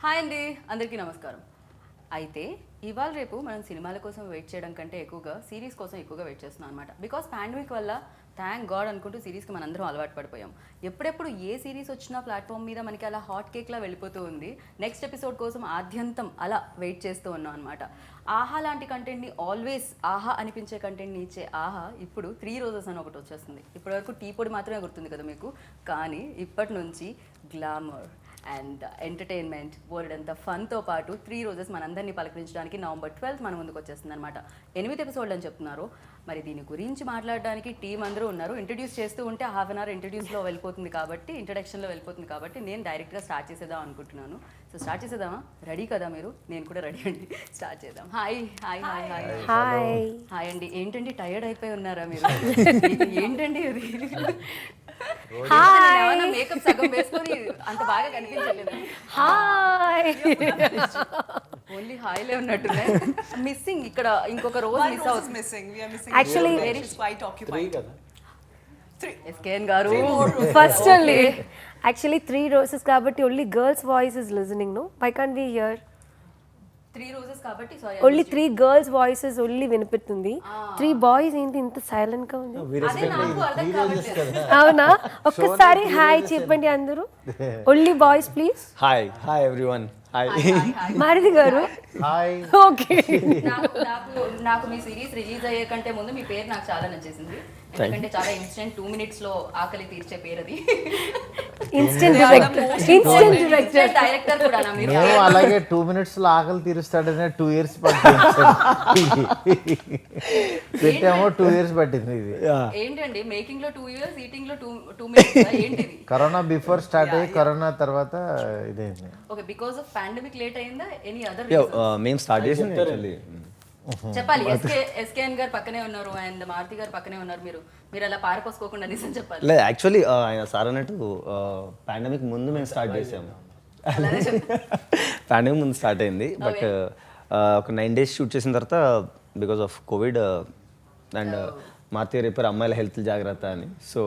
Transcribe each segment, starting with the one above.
Hi అండి, అందరికీ నమస్కారం. అయితే ఇవాళ రేపు మనం సినిమాల కోసం వెయిట్ చేయడం కంటే ఎక్కువగా సిరీస్ కోసం ఎక్కువగా వెయిట్ చేస్తున్నాం అనమాట. బికాస్ పాండమిక్ వల్ల థ్యాంక్ గాడ్ అనుకుంటూ సిరీస్కి మనందరం అలవాటు పడిపోయాం. ఎప్పుడెప్పుడు ఏ సిరీస్ వచ్చినా ప్లాట్ఫామ్ మీద మనకి అలా హాట్ కేక్లా వెళ్ళిపోతూ ఉంది. నెక్స్ట్ ఎపిసోడ్ కోసం ఆద్యంతం అలా వెయిట్ చేస్తూ ఉన్నాం అనమాట. ఆహా లాంటి కంటెంట్ని ఆల్వేస్ ఆహా అనిపించే కంటెంట్ని ఇచ్చే ఆహా ఇప్పుడు 3 రోజెస్ అని ఒకటి వచ్చేస్తుంది. ఇప్పటివరకు టీ పొడి మాత్రమే గుర్తుంది కదా మీకు, కానీ ఇప్పటి నుంచి గ్లామర్ అండ్ ఎంటర్టైన్మెంట్ వరల్డ్ అంతా ఫన్తో పాటు 3 రోజెస్ మనందరినీ పలకరించడానికి November 12th మన ముందుకు వచ్చేస్తుంది అనమాట. 8 ఎపిసోడ్లు అని చెప్తున్నారు. మరి దీని గురించి మాట్లాడడానికి టీం అందరూ ఉన్నారు. ఇంట్రడ్యూస్ చేస్తూ ఉంటే హాఫ్ అన్ అవర్ ఇంట్రడ్యూస్లో వెళ్ళిపోతుంది కాబట్టి, ఇంట్రడక్షన్లో వెళ్ళిపోతుంది కాబట్టి నేను డైరెక్ట్గా స్టార్ట్ చేసేద్దాం అనుకుంటున్నాను. సో స్టార్ట్ చేసేద్దామా? రెడీ కదా మీరు? నేను కూడా రెడీ అండి. స్టార్ట్ చేద్దాం. Hi hi hi hi hi hi అండి. ఏంటండి టైర్డ్ అయిపోయి ఉన్నారా మీరు? ఏంటండి ఇది? ఏమన్నా మేకప్ సగం వేసుకొని అంత బాగా కనిపించలేదు. హాయ్ ఓన్లీ హాయిలే ఉన్నట్టున్నాయి. మిస్సింగ్ ఇక్కడ ఇంకొక రోజు మిస్ అవుతుంది. Actually, ఎస్కేఎన్ గారు ఫస్ట్ only actually 3 roses కాబట్టి only girls voice is listening, no? Why can't we hear 3 roses కాబట్టి sorry only 3 girls voices only వినిపిస్తుంది? 3 boys ఏంటి ఇంత సైలెంట్ గా ఉంది? అదే నాకు అర్థం కావట్లేదు. అవునా? ఒక్కసారి హాయ్ చెప్పండి అందరూ. only boys please. Hi everyone. Hi. Maruti గారు Hi. ఓకే. నాకు మీ సిరీస్ రిలీజ్ అయ్యే కంటే ముందు మీ పేరు నాకు చాలా నచ్చేసింది. ఎందుకంటే చాలా ఇన్స్టెంట్ 2 minutes లో ఆకలి తీర్చే పేరు అది. ఇన్స్టెంట్ డైరెక్టర్ కూడా మీరు. మేము అలాగే 2 minutes లో ఆకలి తీరుస్తాడనే 2 years పట్టింది. పెట్టామో 2 years పట్టింది ఇది. ఏంటండి మేకింగ్ లో 2 years, ఈటింగ్ లో 2 minutes ఏంటిది? కరోనా బిఫోర్ స్టార్ట్ అయ్యి కరోనా తర్వాత ఇదైంది. Okay, because of pandemic late అయిందా? ఎనీ అదర్ మేము స్టార్ట్ చేసింది యాక్చువల్లీ చెప్పాలి. ఎస్కేఎన్ గారు పక్కనే ఉన్నారు అండ్ మారుతి గారు పక్కనే ఉన్నారు. మీరు అలా పారిపోసుకోకుండా నిజం చెప్పాలి. లేదు యాక్చువల్లీ ఆయన సార్ అన్నట్టు పాండమిక్ ముందు మేము స్టార్ట్ చేసాము. పాండమిక్ ముందు స్టార్ట్ అయింది. బట్ ఒక 9 days షూట్ చేసిన తర్వాత because of covid and Maruthi garu చెప్పారు అమ్మాయిల హెల్త్ జాగ్రత్త అని. సో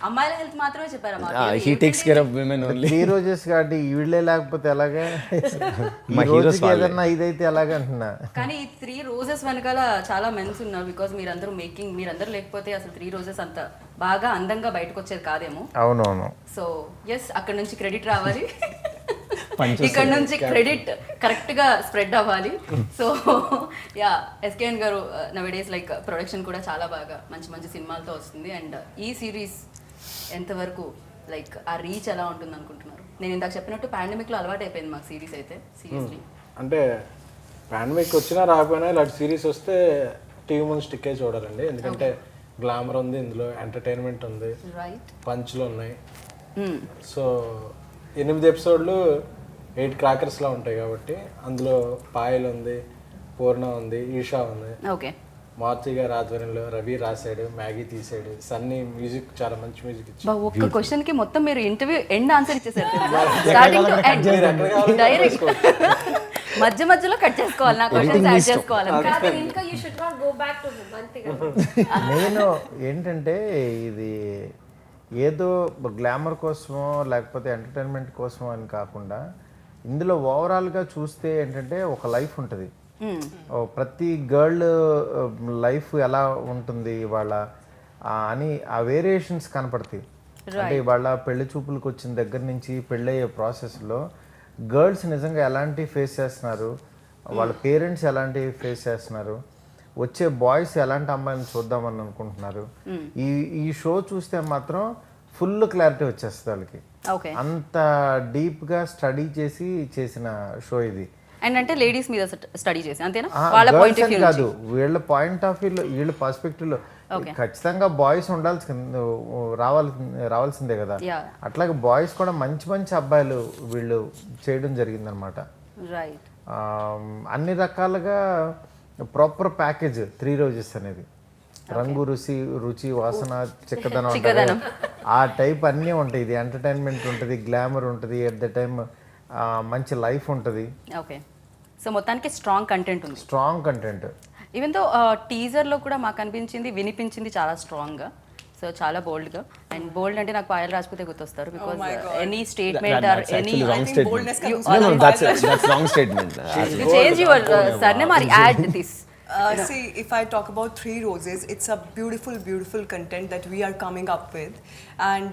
అమ్మాయిల హెల్త్ మాత్రమే చెప్పారా? He takes care of women only. 3 roses కాబట్టి వీళ్ళే లేకపోతే ఎలాగా? మా హీరోస్ ఏదన్నా ఇదైతే ఎలాగంటున్నా. కానీ ఈ 3 రోజెస్ వెనకాల చాలా మెన్స్ ఉన్నారు. బికాస్ మీరందరూ లేకపోతే అసలు 3 రోజెస్ అంత బాగా అందంగా బయటకు వచ్చేది కాదేమో. అవునవును. సో ఎస్, అక్కడ నుంచి క్రెడిట్ రావాలి, ఇక్కడ నుంచి క్రెడిట్ కరెక్ట్ గా స్ప్రెడ్ అవ్వాలి. సో యా, ఎస్కేఎన్ గారు నవేడేస్ లైక్ ప్రొడక్షన్ కూడా చాలా బాగా మంచి మంచి సినిమాలతో వస్తుంది. అండ్ ఈ సిరీస్ ఎంతవరకు లైక్ ఆ రీచ్ ఎలా ఉంటుంది అనుకుంటున్నారు? నేను ఇందాక చెప్పినట్టు పాండమిక్ లో అలవాటు అయిపోయింది మాకు సిరీస్ అయితే. సీరియస్లీ అంటే పాండమిక్ వచ్చినా రాకపోయినా ఇలాంటి సిరీస్ వస్తే టీవీ ముందు స్టిక్కే చూడాలండి. ఎందుకంటే గ్లామర్ ఉంది, ఇందులో ఎంటర్టైన్మెంట్ ఉంది, రైట్, పంచ్లు ఉన్నాయి. సో 8 ఎపిసోడ్లు 8 క్రాకర్స్లా ఉంటాయి కాబట్టి అందులో పాయల్ ఉంది, పూర్ణ ఉంది, ఈషా ఉంది, ఓకే, మారుతి గారి ఆధ్వర్యంలో రవి రాశాడు, మ్యాగీ తీసాడు, సన్నీ మ్యూజిక్ చాలా మంచి మ్యూజిక్ ఇచ్చాడు. ఒక్క క్వశ్చన్ కి మొత్తం మీరు ఇంటర్వ్యూ ఎండ్ ఆన్సర్ ఇచ్చేసారు. Starting to end direct. మధ్య మధ్యలో కట్ చేసుకోవాలి, నా క్వశ్చన్స్ యాడ్ చేసుకోవాలి. ఇంకా you should not go back to మంతి గారు. నేను ఏంటంటే ఇది ఏదో గ్లామర్ కోసమో లేకపోతే ఎంటర్టైన్మెంట్ కోసమో అని కాకుండా ఇందులో ఓవరాల్గా చూస్తే ఏంటంటే ఒక లైఫ్ ఉంటుంది. ప్రతి గర్ల్ లైఫ్ ఎలా ఉంటుంది ఇవాళ అని ఆ వేరియేషన్స్ కనపడతాయి. అంటే ఇవాళ పెళ్లి చూపులకు వచ్చిన దగ్గర నుంచి పెళ్ళయ్యే ప్రాసెస్లో గర్ల్స్ నిజంగా ఎలాంటి ఫేస్ చేస్తున్నారు, వాళ్ళ పేరెంట్స్ ఎలాంటి ఫేస్ చేస్తున్నారు, వచ్చే బాయ్స్ ఎలాంటి అమ్మాయిని చూద్దామని అనుకుంటున్నారు. ఈ షో చూస్తే మాత్రం ఫుల్ క్లారిటీ వచ్చేస్తుంది వాళ్ళకి. అంత డీప్గా స్టడీ చేసిన షో ఇది. అండ్ అంటే లేడీస్ మీద స్టడీ చేసి అంతేనా? వాళ్ళ పాయింట్ ఆఫ్ వ్యూ కాదు, వీళ్ళ పాయింట్ ఆఫ్ వ్యూలో, వీళ్ళ పర్స్పెక్టివ్ లో ఖచ్చితంగా బాయ్స్ రావాల్సిందే కదా. అట్లాగే బాయ్స్ కూడా మంచి మంచి అబ్బాయిలు వీళ్ళు చేయడం జరిగింది అనమాట. రైట్, అన్ని రకాలుగా ప్రాపర్ ప్యాకేజ్ 3 రోజెస్ అనేది. రంగు, రుచి, వాసన, చిక్కదనం ఆ టైప్ అన్నీ ఉంటాయి. ఇది ఎంటర్టైన్మెంట్ ఉంటుంది, గ్లామర్ ఉంటుంది, ఎట్ ద టైమ్ మంచి లైఫ్ ఉంటుంది. ఓకే, సో మొత్తానికి స్ట్రాంగ్ కంటెంట్ ఉంది. Strong content. ఈవెన్ తో టీజర్ లో కూడా మాకు అనిపించింది, వినిపించింది చాలా స్ట్రాంగ్ గా. సో చాలా బోల్డ్గా, అండ్ బోల్డ్ అంటే నాకు పాయల్ రాజ్పూతే గుర్తొస్తారు, because any statement or any wrong statement. That's wrong statement. you change your surname or add this. See, if I talk about Three Roses, it's a beautiful, beautiful content that we are coming up with. And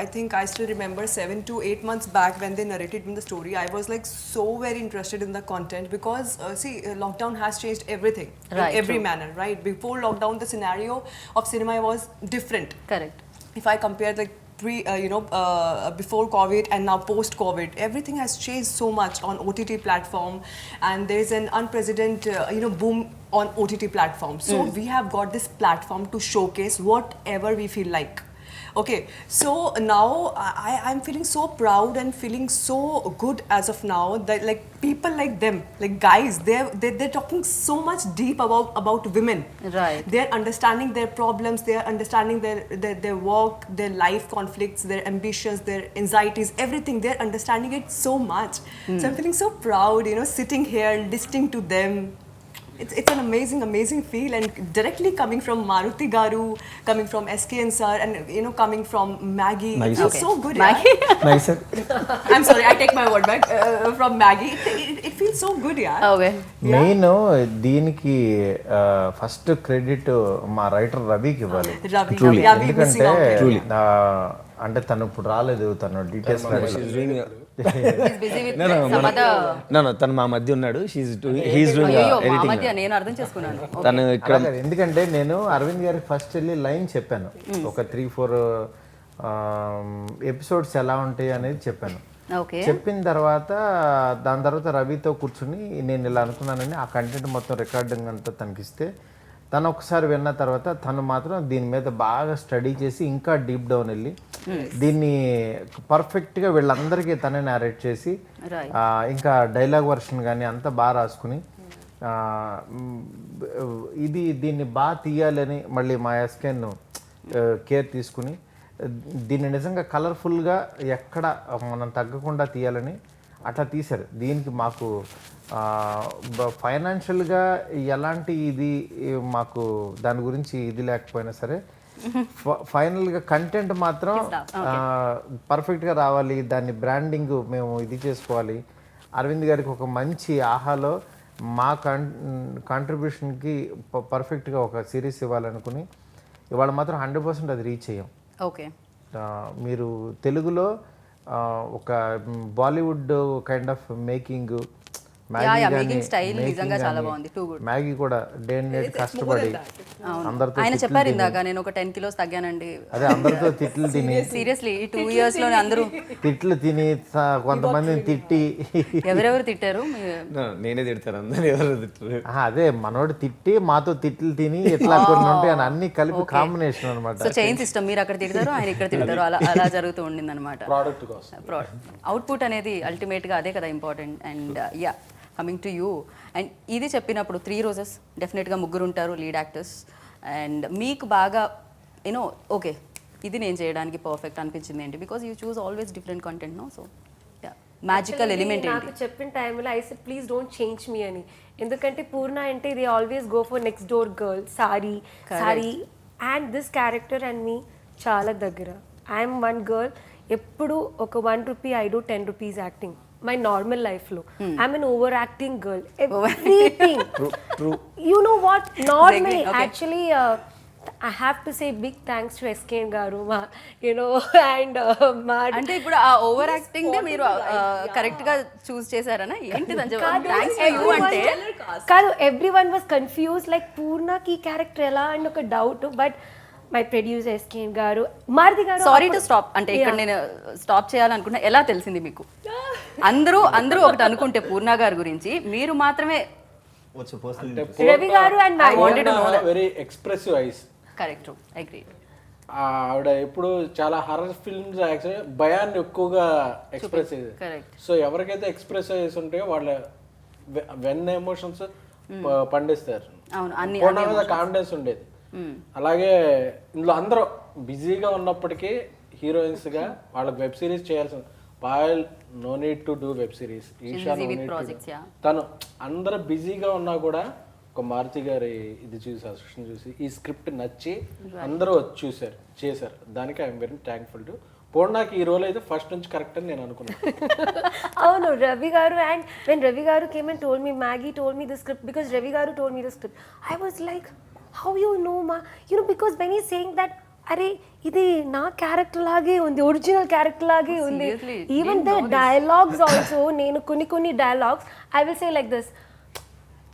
I think I still remember 7 to 8 months back when they narrated in the story, I was like so very interested in the content because, lockdown has changed everything Right, in every true. manner, right? Before lockdown, the scenario of cinema was different. Correct. If I compare like before COVID and now post COVID, everything has changed so much on OTT platform, and there is an unprecedented boom on OTT platform. So we have got this platform to showcase whatever we feel like. Okay, so now I'm feeling so proud and feeling so good as of now that like people like them, like guys, they're talking so much deep about women. Right. They're understanding their problems, they're understanding their work, their life conflicts, their ambitions, their anxieties, everything. They're understanding it so much. So I'm feeling so proud, sitting here, listening to them. It's an amazing feel, and directly coming from Maruti Garu, coming from SKN sir, and coming from Maggie. It feels so good. Maggie. Nice, sir. I'm sorry, I take my word back. From Maggie, it feels so good, yeah. Okay. Main దీనికి first credit మా writer రవికి ఇవ్వాలి. Ravi, Truly. yeah, we're missing ఎందుకంటే out. అంటే తను ఇప్పుడు రాలేదు, తను details He's busy with some other. తను మా మధ్య ఉన్నాడు. హీస్ డూయింగ్ అయ్యో, మా ఎడిటింగ్. మధ్య నేను అర్థం చేసుకున్నాను. తను ఇక్కడ ఎందుకంటే నేను అరవింద్ గారికి ఫస్ట్ వెళ్ళి లైన్ చెప్పాను, ఒక 3-4 ఎపిసోడ్స్ ఎలా ఉంటాయి అనేది చెప్పాను. ఓకే. చెప్పిన తర్వాత దాని తర్వాత రవితో కూర్చుని నేను ఇలా అనుకున్నానని ఆ కంటెంట్ మొత్తం రికార్డింగ్ అంతా తనకిస్తే, తను ఒకసారి విన్న తర్వాత తను మాత్రం దీని మీద బాగా స్టడీ చేసి ఇంకా డీప్ డౌన్ వెళ్ళి దీన్ని పర్ఫెక్ట్గా వీళ్ళందరికీ తనే నేరేట్ చేసి Right. ఇంకా డైలాగ్ వర్షన్ కానీ అంతా బాగా రాసుకుని దీన్ని బాగా తీయాలని మళ్ళీ మా ఎస్కేన్ కేర్ తీసుకుని దీన్ని నిజంగా కలర్ఫుల్గా ఎక్కడ మనం తగ్గకుండా తీయాలని అట్లా తీశారు. దీనికి మాకు ఫైనాన్షియల్గా ఎలాంటి ఇది మాకు దాని గురించి ఇది లేకపోయినా సరే ఫైనల్గా కంటెంట్ మాత్రం పర్ఫెక్ట్గా రావాలి, దాన్ని బ్రాండింగ్ మేము ఇది చేసుకోవాలి. అరవింద్ గారికి ఒక మంచి ఆహాలో మా కాంట్రిబ్యూషన్కి పర్ఫెక్ట్గా ఒక సిరీస్ ఇవ్వాలనుకుని ఇవాళ మాత్రం 100% అది రీచ్ అయ్యాం. ఓకే. మీరు తెలుగులో ఒక Bollywood kind of making making style నిజంగా చాలా బాగుంది. Too good. మ్యాగీ కూడా డే అండ్ నైట్ కష్టపడి అందరితో ఆయన చెప్పారు ఇందాక, నేను ఒక 10 kilos తగ్గానండి. అదే అందరితో తిట్లు తిని సీరియస్లీ ఈ 2 years లో అందరూ తిట్లు తిని కొంతమందిని తిట్టి ఎవరెవరు తిట్టారు? నేనే తిడతాను, అందరూ ఎవరు తిట్టరు. అదే మనోడు తిట్టి మాతో తిట్లు తిని ఇట్లా కొన్ని ఉంటాయి అని అన్ని కలిపి కాంబినేషన్ అనమాట. సో చైన్ సిస్టమ్, మీరు అక్కడ తిడతారు, ఆయన ఇక్కడ తిడతారు, అలా జరుగుతూ ఉండింది అనమాట. ప్రోడక్ట్ కోసం అవుట్పుట్ అనేది అల్టిమేట్గా అదే కదా important. And yeah, coming to you, and ఇది చెప్పినప్పుడు 3 Roses డెఫినెట్గా 3 ఉంటారు లీడ్ యాక్టర్స్, అండ్ మీకు బాగా ఓకే ఇది నేను చేయడానికి పర్ఫెక్ట్ అనిపించింది ఏంటి? Because you choose always different content, no? So magical element ఏంటి? నాకు చెప్పిన టైంలో I said please don't change me అని, ఎందుకంటే పూర్ణ అంటే ఇది always go for next door girl sorry and this character and me చాలా దగ్గర. ఐఎమ్ 1 girl, ఎప్పుడు ఒక 1 rupee I do 10 rupees acting my normal life lo. I'm an overacting girl, everything. True. You know what, normally Exactly. Okay. actually I have to say big thanks to SKN garu and అంటే ఇప్పుడు ఆ over acting మీరు correct గా చూస్ చేశారనా ఏంటిదని thanks to you అంటే? కాదు, everyone was confused like పూర్ణ కి character ఎలా and ఒక doubt, but my producer SKN గారు, మారుతి గారు. సారీ టు స్టాప్, అంటే ఇక్కడ నేను స్టాప్ చేయాలనుకున్నా. ఎలా తెలిసింది మీకు? అందరూ ఒకటి అనుకుంటే పూర్ణ గారి గురించి, మీరు మాత్రమే రవి గారు and very expressive eyes. Correct, agree. ఆవిడ ఎప్పుడు చాలా హర్రర్ ఫిల్మ్స్ యాక్చువల్లీ భయాన్ని ఎక్కువగా ఎక్స్ప్రెస్ అయ్యేది. కరెక్ట్. సో ఎవరికైతే ఎక్స్ప్రెస్ అయ్యేసి ఉంటాయో వాళ్ళ వెన్ ఎమోషన్స్ పండిస్తారు. అవును, అన్ని పూర్ణ మీద కాన్ఫిడెన్స్ ఉండేది. అలాగే ఇందులో అందరూ బిజీగా ఉన్నప్పటికీ హీరోయిన్స్ గా వాళ్ళకి వెబ్ సిరీస్ చేయాల్సింది. Payal no need to do web series, Isha no need to. తను అందరూ బిజీగా ఉన్నా కూడా ఒక మారుతి గారి ఇది చూసి అసిస్టెంట్ చూసి ఈ స్క్రిప్ట్ నచ్చి అందరూ వచ్చి చూశారు చేశారు. దానికి ఐఎమ్ వెరీ థ్యాంక్ఫుల్ టు పూర్ణకి ఈ రోల్ అయితే ఫస్ట్ నుంచి కరెక్ట్ అని నేను అనుకున్నాను. అవును, రవి గారు, and when Ravi garu came and told me, Maggie told me the script, because Ravi garu told me the script, I was like, how you know ma, you know, because when he's saying that, అరే ఇది నా character లాగే ఉంది, original character లాగే ఉంది, Seriously, even the dialogues also, నేను కొన్ని dialogues I will say like this,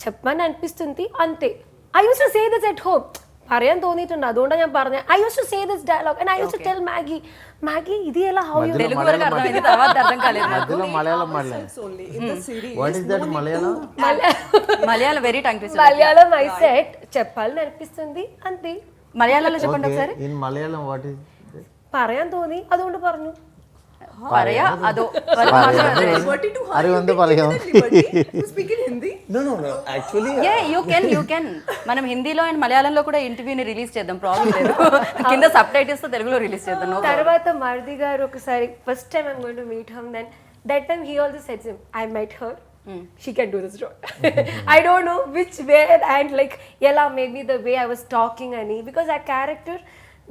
చెప్పమని అనిపిస్తుంది అంతే. I use to say this at home, പറയാൻ തോന്നിയിട്ടുണ്ട്, അതുകൊണ്ടാണ് ഞാൻ പറഞ്ഞത്. I used to say this dialogue and I used to tell Maggie ఇది ఎలా, how you తెలుగు వరకు అర్థమైంది, తర్వాత అర్థం కాలేదు నాకు. మధ్యలో మలయాళం మాట్లాడాలి. Only in the series. What is that Malayalam? Malayalam very tongue twister. Malayalam I set చెప్పాలని అనిపిస్తుంది అంతే. మలయాళంలో చెప్పండి ఒకసారి. ఇన్ మలయాళం వాట్ ఇస్ പറയാൻ തോന്നി അതുകൊണ്ട് പറഞ്ഞു. പറയാ അതോ అరే వంద పలయం. You speak in Hindi? No, actually you can మనం హిందీలో అండ్ మలయాళంలో కూడా ఇంటర్వ్యూని రిలీజ్ చేద్దాం, ప్రాబ్లం లేదు. కింద సబ్ టైటిల్స్ తో తెలుగులో రిలీజ్ చేద్దాం. No problem. తర్వాత మారుతి గారు ఒకసారి first time I'm going to meet hmm, then that time he also సెడ్స్ him, I met her, she can do this role. I don't know which way, and like yella maybe the way I was talking ani, because that character,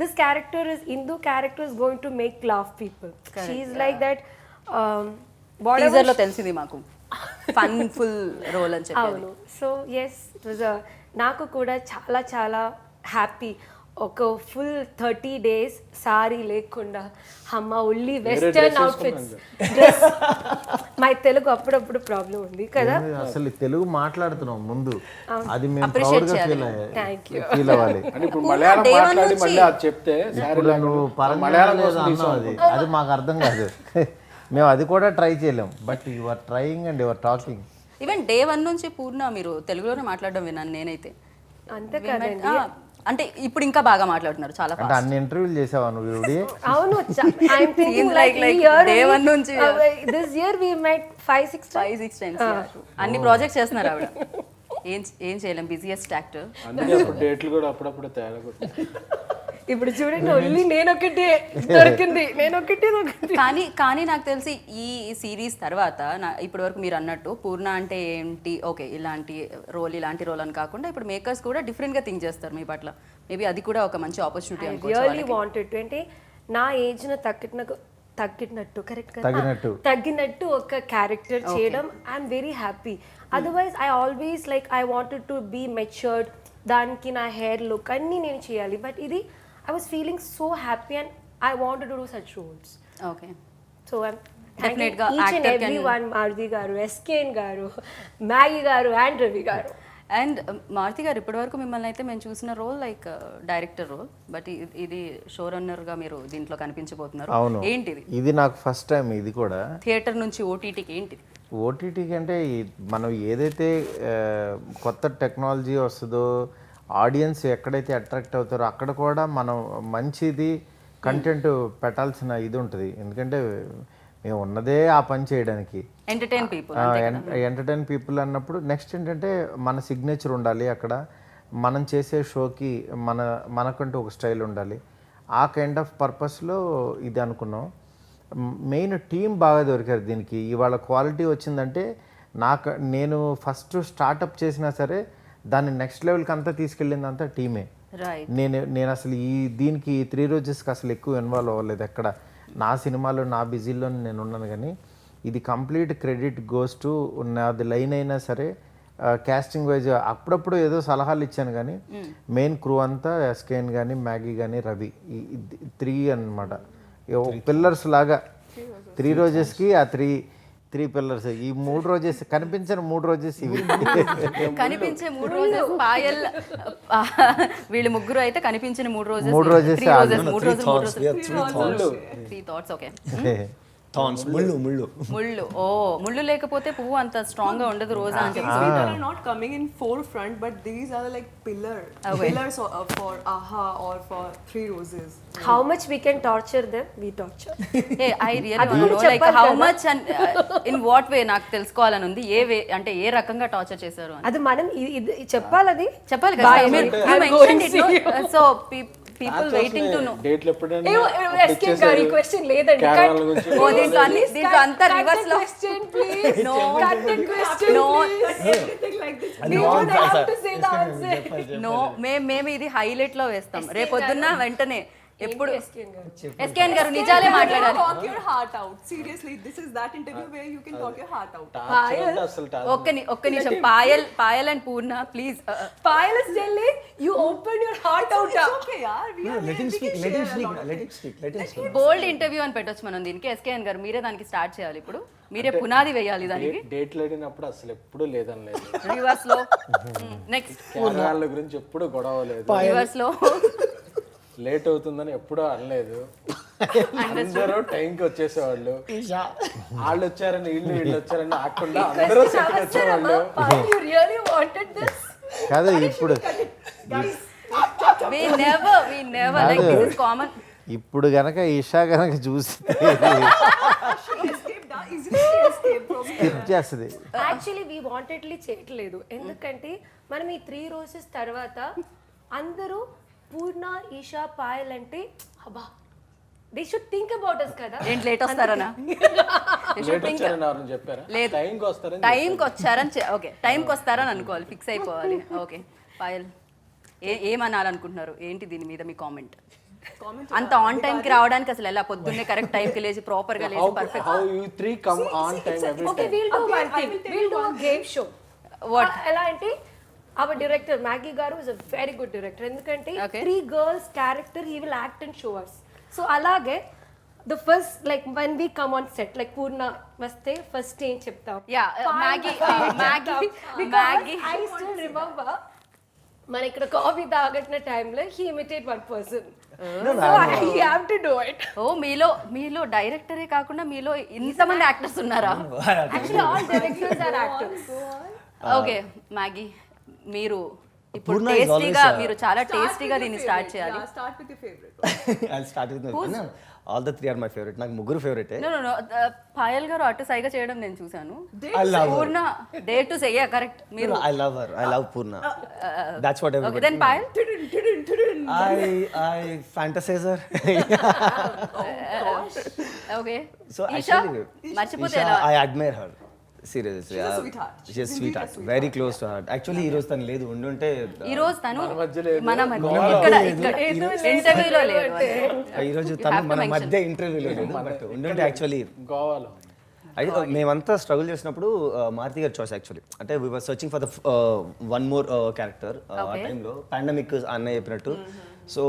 this character is Hindu character is going to make laugh people. She is like that whatever teaser లో తెలిసింది మాకు fun full role అని చెప్పి. అవును. So yes, it was నాకు కూడా చాలా చాలా హ్యాపీ. ఒక ఫుల్ 30 days సారీ లేకుండా అమ్మ only western outfits dress. My Telugu అప్పుడప్పుడు ప్రాబ్లం ఉంది కదా. అసలు తెలుగు మాట్లాడుతున్నాం ముందు, అది మేము Appreciate ప్రౌడ్ గా చేయాలి. Thank you. ఫీల్ అవ్వాలి. అంటే ఇప్పుడు మలయాళం మాట్లాడి మళ్ళీ అది చెప్తే ఇప్పుడు నువ్వు మలయాళం అన్నావు, అది మాకు అర్థం కాదు. మేము అది కూడా ట్రై చేయలేం, but you are trying and you are talking. Even day 1 నుంచి పూర్ణ మీరు తెలుగులోనే మాట్లాడడం విన్నాను నేనైతే. అంతే కదండి. అంటే ఇప్పుడు ఇంకా బాగా మాట్లాడుతున్నారు చాలా అంటే అన్ని ఇంటర్వ్యూలు చేసావా నువ్వు? ఇవిడి అవును, ఐఎమ్ థింకింగ్ లైక్ day 1 నుంచి this year we met 5-6 5-6 times. అన్ని ప్రాజెక్ట్స్ చేస్తున్నారు ఆవిడ. ఏం చేయలేం, బిజియెస్ట్ యాక్టర్. అందుకే అప్పుడు డేట్లు కూడా అప్పుడప్పుడు తేడా కొట్టాయి. ఇప్పుడు చూడండి, ఓన్లీ నేనొకటే దొరికింది, నేనొకటే దొరికింది. కానీ నాకు తెలిసి ఈ సిరీస్ తర్వాత ఇప్పటి వరకు మీరు అన్నట్టు పూర్ణ అంటే ఏంటి, ఓకే ఇలాంటి రోల్ అని కాకుండా ఇప్పుడు మేకర్స్ కూడా డిఫరెంట్గా థింక్ చేస్తారు మీ పట్ల. మేబీ అది కూడా ఒక మంచి ఆపర్చునిటీ రియల్లీ వాంటెడ్ టు, అంటే నా ఏజ్ తగ్గినట్టు కరెక్ట్ తగ్గినట్టు ఒక క్యారెక్టర్ చేయడం I'm very happy. Otherwise I always like I wanted to be matured, దానికి నా హెయిర్ లుక్ అన్నీ నేను చేయాలి. బట్ ఇది I was feeling so happy and I wanted to do such roles. Okay. So I'm thanking Definitely each and actor can- everyone, Maruti garu, SKN garu, Maggie garu and Ravi garu. And Maruthi garu ఇప్పటివరకు మిమ్మల్ని అయితే మేము చూసిన role like director role, but ఇది show రన్నర్గా మీరు దీంట్లో కనిపించబోతున్నారు. అవును, ఏంటిది? ఇది నాకు ఫస్ట్ టైం. ఇది కూడా థియేటర్ నుంచి ఓటీటీకి ఏంటిది? ఓటీటీకి అంటే మనం ఏదైతే కొత్త టెక్నాలజీ వస్తుందో, ఆడియన్స్ ఎక్కడైతే అట్రాక్ట్ అవుతారో అక్కడ కూడా మనం మంచిది కంటెంట్ పెట్టాల్సిన ఇది ఉంటుంది. ఎందుకంటే మేము ఉన్నదే ఆ పని చేయడానికి, ఎంటర్టైన్ పీపుల్. ఎంటర్టైన్ పీపుల్ అన్నప్పుడు నెక్స్ట్ ఏంటంటే మన సిగ్నేచర్ ఉండాలి అక్కడ, మనం చేసే షోకి మనకంటూ ఒక స్టైల్ ఉండాలి. ఆ కైండ్ ఆఫ్ పర్పస్లో ఇది అనుకున్నాం. మెయిన్ టీం బాగా దొరికారు దీనికి. ఇవాళ క్వాలిటీ వచ్చిందంటే నేను ఫస్ట్ స్టార్టప్ చేసినా సరే దాన్ని నెక్స్ట్ లెవెల్కి అంతా తీసుకెళ్ళింది అంతా టీమే. నేను అసలు దీనికి 3 రోజెస్కి అసలు ఎక్కువ ఇన్వాల్వ్ అవ్వలేదు ఎక్కడ. నా సినిమాలో నా బిజీలో నేను ఉన్నాను, కానీ ఇది కంప్లీట్ క్రెడిట్ గోస్ టు నాది లైన్ అయినా సరే క్యాస్టింగ్ వైజ్ అప్పుడప్పుడు ఏదో సలహాలు ఇచ్చాను, కానీ మెయిన్ క్రూ అంతా ఎస్కేఎన్ కానీ మ్యాగీ కానీ రవి, ఈ 3 అన్నమాట. పిల్లర్స్ లాగా 3 రోజెస్కి ఆ 3 పిల్లర్స్. ఈ 3 రోజెస్ కనిపించిన 3 రోజెస్ ఇవి. కనిపించే 3 రోజెస్ పాయల్ వీళ్ళు ముగ్గురు అయితే కనిపించిన 3 రోజెస్ 3 రోజెస్ 3 థాట్స్. ఓకే. థాన్స్ ముళ్ళు ముళ్ళు లేకపోతే పువ్వు అంత స్ట్రాంగ్ గా ఉండదు రోజా అని చెప్పి. These people are not coming in forefront, but these are like pillars for AHA or for 3 Roses. How much we can torture them, we torture. Hey, I really want to know like how much and in what way నాకు తెలుసుకోవాలని ఉంది. ఏ వే అంటే ఏ రకంగా torture చేశారు అని అది మనం చెప్పాలి, అది చెప్పాలి కదా. You mentioned it, no? So people waiting to know. డేట్లు ఎప్పుడైనా ఎస్కే గారి క్వశ్చన్ లేదండి కేరళ గురించి ఓ దీంట్లో అంతా రివర్స్ లో question please No. Cut the question No. Everything like this you don't have to say the answer no మేము ఇది హైలైట్ లో వేస్తాం రేపు పొద్దున్న వెంటనే ఎప్పుడు ఎస్కేన్ గారు ఎస్కేఎన్ గారు నిజాలే మాట్లాడాలి. Talk your heart out. Seriously, this is that interview where you can talk your heart out. అసలు ఒక్క నిమిషం Payal and Purna please Payal is telling you open your heart out. It's okay, yaar. We are let him we speak, can let him share a speak, lot of let him speak, let him speak. Bold interview అని పెట్టొచ్చు మనం దీనికి. SKN గారు మీరే దానికి start చేయాలి ఇప్పుడు. మీరే పునాది వేయాలి దానికి డేట్లు అడిగినప్పుడు అసలు ఎప్పుడు లేదని లేదు. రివర్స్ లో. నెక్స్ట్ కేరళ గురించి ఎప్పుడు గొడవ లేదు. రివర్స్ లో. లేట్ అవుతుందని ఎప్పుడూ అనలేదు. అందరూ టైంకి వచ్చేసేవాళ్ళు. వాళ్ళు వచ్చారని వీళ్ళు వచ్చారని ఆకుండా అందరూ సెట్కి వచ్చేవాళ్ళు. Payal, you really wanted this? కాదు ఇప్పుడు we never like this is common. ఇప్పుడు గనక ఈషా గనక చూస్తే escaped, easily escaped from skip చేస్తుంది. యాక్చువల్లీ వీ వాంటెడ్లీ చేయట్లేదు ఎందుకంటే మనం ఈ 3 రోజెస్ తర్వాత అందరూ పూర్ణ ఈషా పాయల్ అంటే అబ్బా they should think about us కదా. ఏంటి లేట్ వస్తారనా? లేట్ వచ్చారని ఎవరైనా చెప్పారా? లేదు. టైంకి వస్తారని టైంకి వచ్చారని ఓకే టైంకి వస్తారని అనుకోవాలి, ఫిక్స్ అయిపోవాలి. ఓకే పాయల్ ఏమనాలనుకుంటున్నారు? ఏంటి దీని మీద మీ కామెంట్? అంత ఆన్ టైంకి రావడానికి అసలు ఎలా? పొద్దున్నే కరెక్ట్ టైంకి లేచి ప్రాపర్గా లేచి perfect. how you three come on time every okay time. We'll do one thing, we'll do a game show. What? ఎలా అంటే అవర్ డైరెక్టర్ మ్యాగీ గారు is a very good director ఎందుకంటే Okay. 3 girls character he will act and show us. So అలాగే the first like when we come on set like Purna వస్తే ఫస్ట్ ఏం చెప్తాం? Yeah Maggie I still remember మన ఇక్కడ coffee తాగట్టిన టైంలో he imitate one person. So I have to do it. ఓ మీలో డైరెక్టరే కాకుండా మీలో ఇంతమంది యాక్టర్స్ ఉన్నారా? Actually all directors are actors. Okay Maggie మీరు ఇప్పుడు Purna is టేస్టీగా always, మీరు చాలా టేస్టీగా దీన్ని స్టార్ట్ చేయాలి. Yeah, start with your favorite. I'll start with my all the 3 are my favorite. నాకు ముగ్గురు ఫేవరెట్. నో పాయల్ గారు అటు సైగా చేయడం నేను చూసాను. I love her. Purna day to say correct మీరు. I love her. I love Purna. That's what okay everybody. Then Payal. I fantasize her. Okay So Isha actually, మర్చిపోతే Isha, ఎలా? I admire her. Seriously. She's a sweetheart. She's a sweetheart. Very close to heart. Actually, ఈ రోజు తను లేదు ఉండుంటే ఈ రోజు తను మన మధ్య లేదు. మన మధ్య మన ఇక్కడ మధ్య ఇంటర్వ్యూలో లేదు. ఈ రోజు You తను have to మన mention. మధ్య ఇంటర్వ్యూలో లేదు బట్ ఉండుంటే యాక్చువల్లీ గోవాలో మేమంతా స్ట్రగుల్ చేసినప్పుడు మారుతి గారి చాయిస్ యాక్చువల్లీ అంటే we were searching for the one more character ఆ టైంలో పాండమిక్ అన్నయ్య చెప్పినట్టు. సో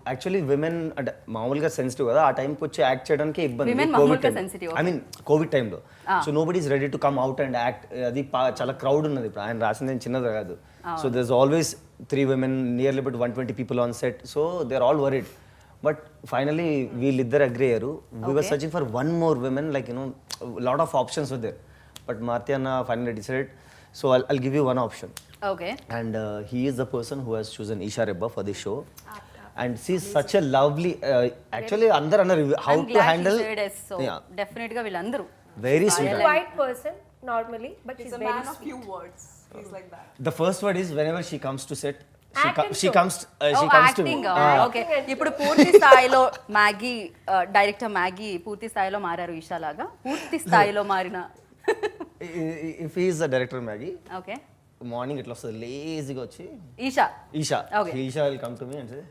యాక్చువల్లీ విమెన్ అంటే మామూలుగా సెన్సిటివ్ కదా, ఆ టైంకి వచ్చి యాక్ట్ చేయడానికి ఇబ్బంది. Women కోవిడ్ మామూలుగా time sensitive, I mean Covid టైంలో. So nobody is ready to come out and act. అది చాలా క్రౌడ్ ఉన్నది. ఇప్పుడు ఆయన రాసింది ఏం చిన్నది కాదు. So there is always 3 women, nearly but 120 people on set. So they are all worried. But finally వీళ్ళిద్దరు అగ్రీ అయ్యారు. We were searching for one more women like lot of options were there. But Maruthi అన్న finally decided. So I'll give you one option. Okay And he is the person who has chosen Isha Rebba for this show. And she's such a lovely, actually అందరు అన్నారు how to handle. Yeah, definite గా వీళ్ళందరూ very sweet. Quiet person normally but He's is a very man of few words. He's like that. The first word is whenever she comes to set, Act and she show. comes to acting. me. Okay ఇప్పుడు పూర్తి స్థాయిలో Maggi director Maggi పూర్తి స్థాయిలో మారారు ఈషా లాగా. పూర్తి స్థాయిలో మారిన If he is the director Maggie, okay morning ఇట్లా వస్తుంది లేజీగా వచ్చి Isha Isha Okay. Isha will come to me and say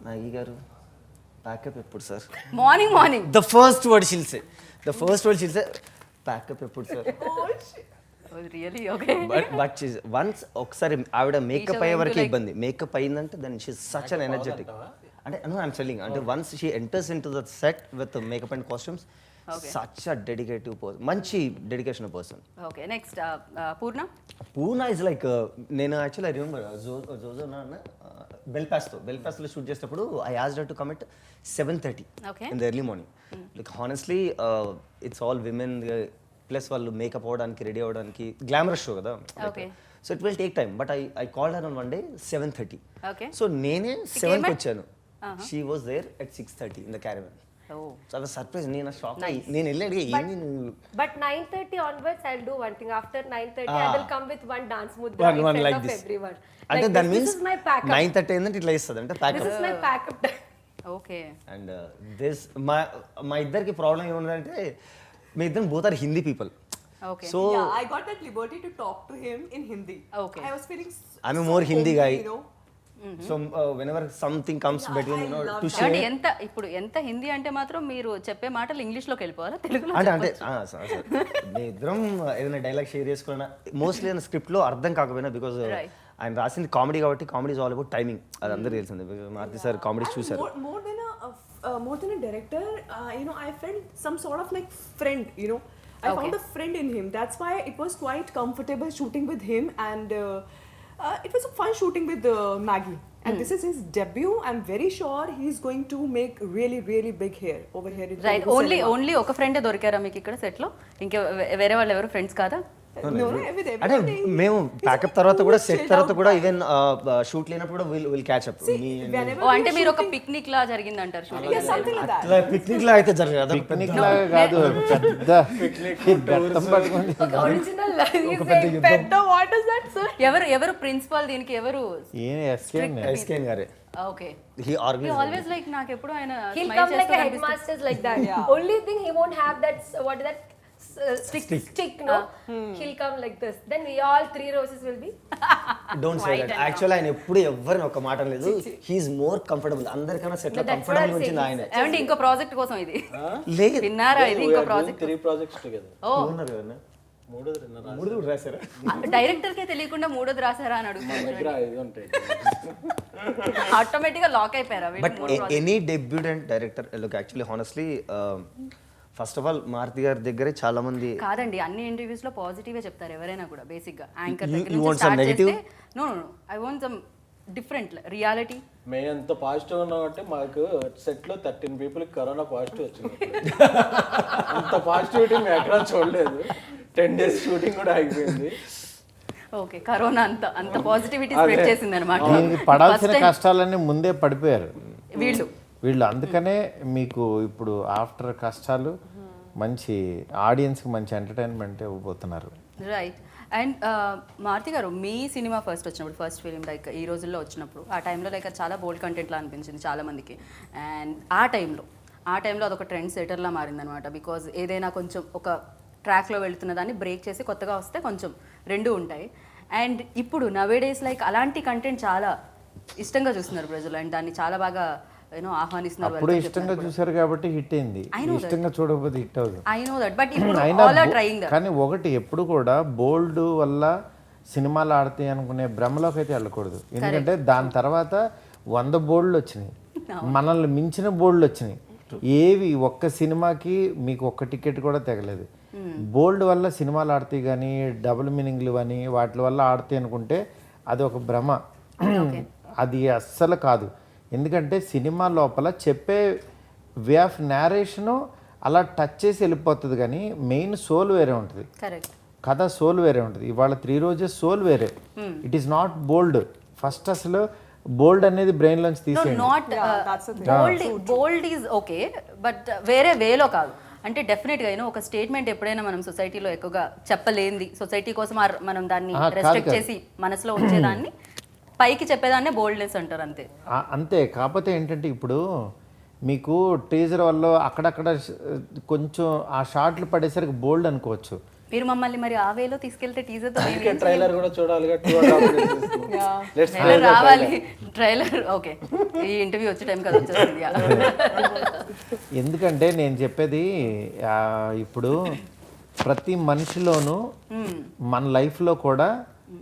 Maggie గారు ప్యాకప్ ఎప్పుడు sir? Morning The first word she'll say pack up ఎప్పుడు sir? Really okay but once ఒకసారి ఆవిడ మేకప్ Isha అయ్యే going to వరకు like- ఇబ్బంది. మేకప్ అయిందంటే then she such an energetic. అంటే నో ఐఎమ్ టెల్లింగ్ అంటే once she enters into the set with makeup and costumes such a dedicative person, మంచి dedication person. Okay next Purna. Purna is like నేను actually I remember జోజో నాన్న బెల్ఫాస్ట్లో shoot చేసేటప్పుడు I asked her to come at 7:30 Okay. In the early morning. Like honestly it's all women plus వాళ్ళు makeup అవ్వడానికి ready అవ్వడానికి glamorous show కదా. Okay. So it will take time but I called her on one day 7:30. Okay. So నేనే 7కి వచ్చాను. She was there at 6:30 in the caravan. ఓ చాలా surprise, నేను షాక్ నేను వెళ్ళి అడిగా ఏంది నువ్వు But 9:30 onwards, I'll do one thing. After 9:30, I will come with one dance mudra One- in one front like of this. everyone. అంటే Like దాని this means is my backup. 9:30 ఏంటంటే ఇట్లా ఇస్తుంది అంటే This pack up. is my backup time. Okay and this మా ఇద్దరికి problem ఏముందంటే మీ ఇద్దరు both are Hindi people. Okay so Yeah, I got that liberty to talk to him in Hindi. Okay. I was feeling I'm a more Hindi guy. you know. So whenever something comes between to అంటే ఎంత హిందీ అంటే మాత్రం మీరు చెప్పే మాటలు ఇంగ్లీష్లోకి వెళ్ళిపోవాలా తెలుగులో అంటే మీ ఇద్దరం ఏదైనా డైలాగ్ షేర్ చేసుకున్నా మోస్ట్లీ నేను స్క్రిప్ట్లో అర్థం కాకపోయినా బికాజ్ Right. ఆయన రాసింది కామెడీ కాబట్టి comedy is all about timing, అది అందరూ తెలిసింది. మారుతి సార్ కామెడీస్ చూసారు. More than a director, you know, I felt some sort of like friend, you know. I found a friend in him. That's why it was quite comfortable shooting with him, and it was a fun shooting with Maggie. And this is his debut. I'm very sure he's going to make really big hair over here in right. Telugu only cinema. ఒక ఫ్రెండే దొరికారా మీకు ఇక్కడ సెట్లో? ఇంకా వేరే వాళ్ళు ఎవరు ఫ్రెండ్స్ కాదా? No, with అంటే everybody. మేము ప్యాకప్ తర్వాత కూడా సెట్ chilled తర్వాత out కూడా vibe. ఈవెన్ షూట్ లేనప్పుడు కూడా విల్ క్యాచ్ అప్. Whenever ఓ అంటే we are మీరు ఒక shooting- పిక్నిక్ లా జరిగింది అంటారు shooting. Yeah, something like that. అట్లా పిక్నిక్ లా అయితే జరగదు. పిక్నిక్ లాగా కాదు, పెద్ద గట్టం పట్టుకొని Original. He's పెద్ద saying, యుద్ధం. "Pedda, what is that, sir?" ఎవరు ప్రిన్సిపల్ దీనికి ఎవరు? ఈయన ఎస్కేన్ ఎస్కేన్ గారే okay. He organise. Always like నాకు ఎప్పుడు ఆయన He'll smile come like చేస్తూ a కనిపిస్తుంది. headmaster's like that. Only thing he won't have that. What is that? Stick. No. He'll come like this. Then we all 3 roses will be. Don't say that. Actual ఆయన ఎప్పుడు ఎవరిని ఒక మాట లేదు. He's more comfortable. అందరికన్నా set లో That's what comfortable I'm వచ్చింది saying. ఆయన. ఏమంటే ఇంకో ప్రాజెక్ట్ కోసం ఇది లేదు విన్నారా? ఇది ఇంకో ప్రాజెక్ట్. 3 projects together. ఓ ఉన్నారు కదా మూడోది రెండున్నర మూడు కూడా రాశారా? డైరెక్టర్ కే తెలియకుండా మూడోది రాసారా అని అడుగుతాను. దగ్గర ఇది ఉంటాయి. ఆటోమేటిక్ గా లాక్ అయిపోయారా? But any debutant director look actually honestly first of all Maruthi గారి దగ్గరే చాలా మంది కాదండి, అన్ని ఇంటర్వ్యూస్ లో పాజిటివ్ చెప్తారు ఎవరైనా కూడా. బేసిక్ గా యాంకర్ You- దగ్గర you నుంచి want some స్టార్ట్ negative? చేస్తే no I want some different reality. మేము ఎంత పాజిటివ్ ఉన్నామంటే మాకు సెట్ లో 13 పీపుల్ కరోనా పాజిటివ్ వచ్చింది. అంత పాజిటివిటీ మేము ఎక్కడా చూడలేదు. 10 days షూటింగ్ కూడా అయిపోయింది. ఓకే, కరోనా అంత పాజిటివిటీ స్ప్రెడ్ చేసింది అనమాట. దీనికి పడాల్సిన కష్టాలన్నీ ముందే పడిపోయారు వీళ్ళు అందుకనే మీకు ఇప్పుడు ఆఫ్టర్ కష్టాలు మంచి ఆడియన్స్కి మంచి ఎంటర్టైన్మెంట్ ఇవ్వబోతున్నారు. రైట్. అండ్ మారుతి గారు, మీ సినిమా ఫస్ట్ వచ్చినప్పుడు, ఫస్ట్ ఫిలిం లైక్ ఈ రోజుల్లో వచ్చినప్పుడు, ఆ టైంలో లైక్ చాలా బోల్డ్ కంటెంట్లా అనిపించింది చాలా మందికి. అండ్ ఆ టైంలో అదొక ట్రెండ్ సెటర్లా మారిందనమాట. బికాజ్ ఏదైనా కొంచెం ఒక ట్రాక్లో వెళుతున్న దాన్ని బ్రేక్ చేసి కొత్తగా వస్తే కొంచెం రెండు ఉంటాయి. అండ్ ఇప్పుడు నవేడేస్ లైక్ అలాంటి కంటెంట్ చాలా ఇష్టంగా చూస్తున్నారు ప్రజలు. అండ్ దాన్ని చాలా బాగా ఆహ్వానిస్తున్నారు. అప్పుడు ఇష్టంగా చూసారు కాబట్టి హిట్ అయింది. ఇష్టంగా చూడకపోతే హిట్ అవుతుంది. ఐ నో దట్, బట్ ఇప్పుడు అయినా ఆల్ ఆర్ ట్రైయింగ్ దట్. కానీ ఒకటి ఎప్పుడు కూడా బోల్డ్ వల్ల సినిమాలు ఆడతాయి అనుకునే భ్రమలోకి అయితే వెళ్ళకూడదు. ఎందుకంటే దాని తర్వాత 100 బోల్డ్లు వచ్చినాయి, మనల్ని మించిన బోల్డ్లు వచ్చినాయి. ఏవి ఒక్క సినిమాకి మీకు ఒక్క టికెట్ కూడా తెగలేదు. బోల్డ్ వల్ల సినిమాలు ఆడతాయి కానీ డబుల్ మీనింగ్లు అని వాటి వల్ల ఆడతాయి అనుకుంటే అది ఒక భ్రమ. అది అస్సలు కాదు. ఎందుకంటే సినిమా లోపల చెప్పే వే ఆఫ్ నేరేషను అలా టచ్ చేసి వెళ్ళిపోతుంది కానీ మెయిన్ సోల్ వేరే ఉంటుంది. కరెక్ట్. కథ సోల్ వేరే ఉంటుంది. ఇవాళ 3 రోజెస్ సోల్ వేరే. It is not bold. First అసలు బోల్డ్ అనేది బ్రెయిన్ లోంచి తీసేయండి. Not bold is okay, but వేరే వేలో కాదు. అంటే డెఫినెట్గా ఒక స్టేట్మెంట్ ఎప్పుడైనా మనం సొసైటీలో ఎక్కువగా చెప్పలేంది, సొసైటీ కోసం మనం దాన్ని రెస్ట్రిక్ట్ చేసి మనసులో ఉంచేదాన్ని పైకి చెప్పేదాన్నే బోల్డ్నెస్ అంటారు. అంతే అంతే. కాకపోతే ఏంటంటే ఇప్పుడు మీకు టీజర్ వల్ల అక్కడక్కడ కొంచెం ఆ షార్ట్లు పడేసరికి బోల్డ్ అనుకోవచ్చు. మీరు మమ్మల్ని మరి ఆ వేలో తీసుకెళ్తే టీజర్ ట్రైలర్ కూడా చూడాలిగా. 2.5 minutes. ట్రైలర్ రావాలి. ట్రైలర్ ఓకే, ఈ ఇంటర్వ్యూ వచ్చే టైం కదా వచ్చేస్తుంది. ఎందుకంటే నేను చెప్పేది ఇప్పుడు ప్రతి మనిషిలోనూ మన లైఫ్లో కూడా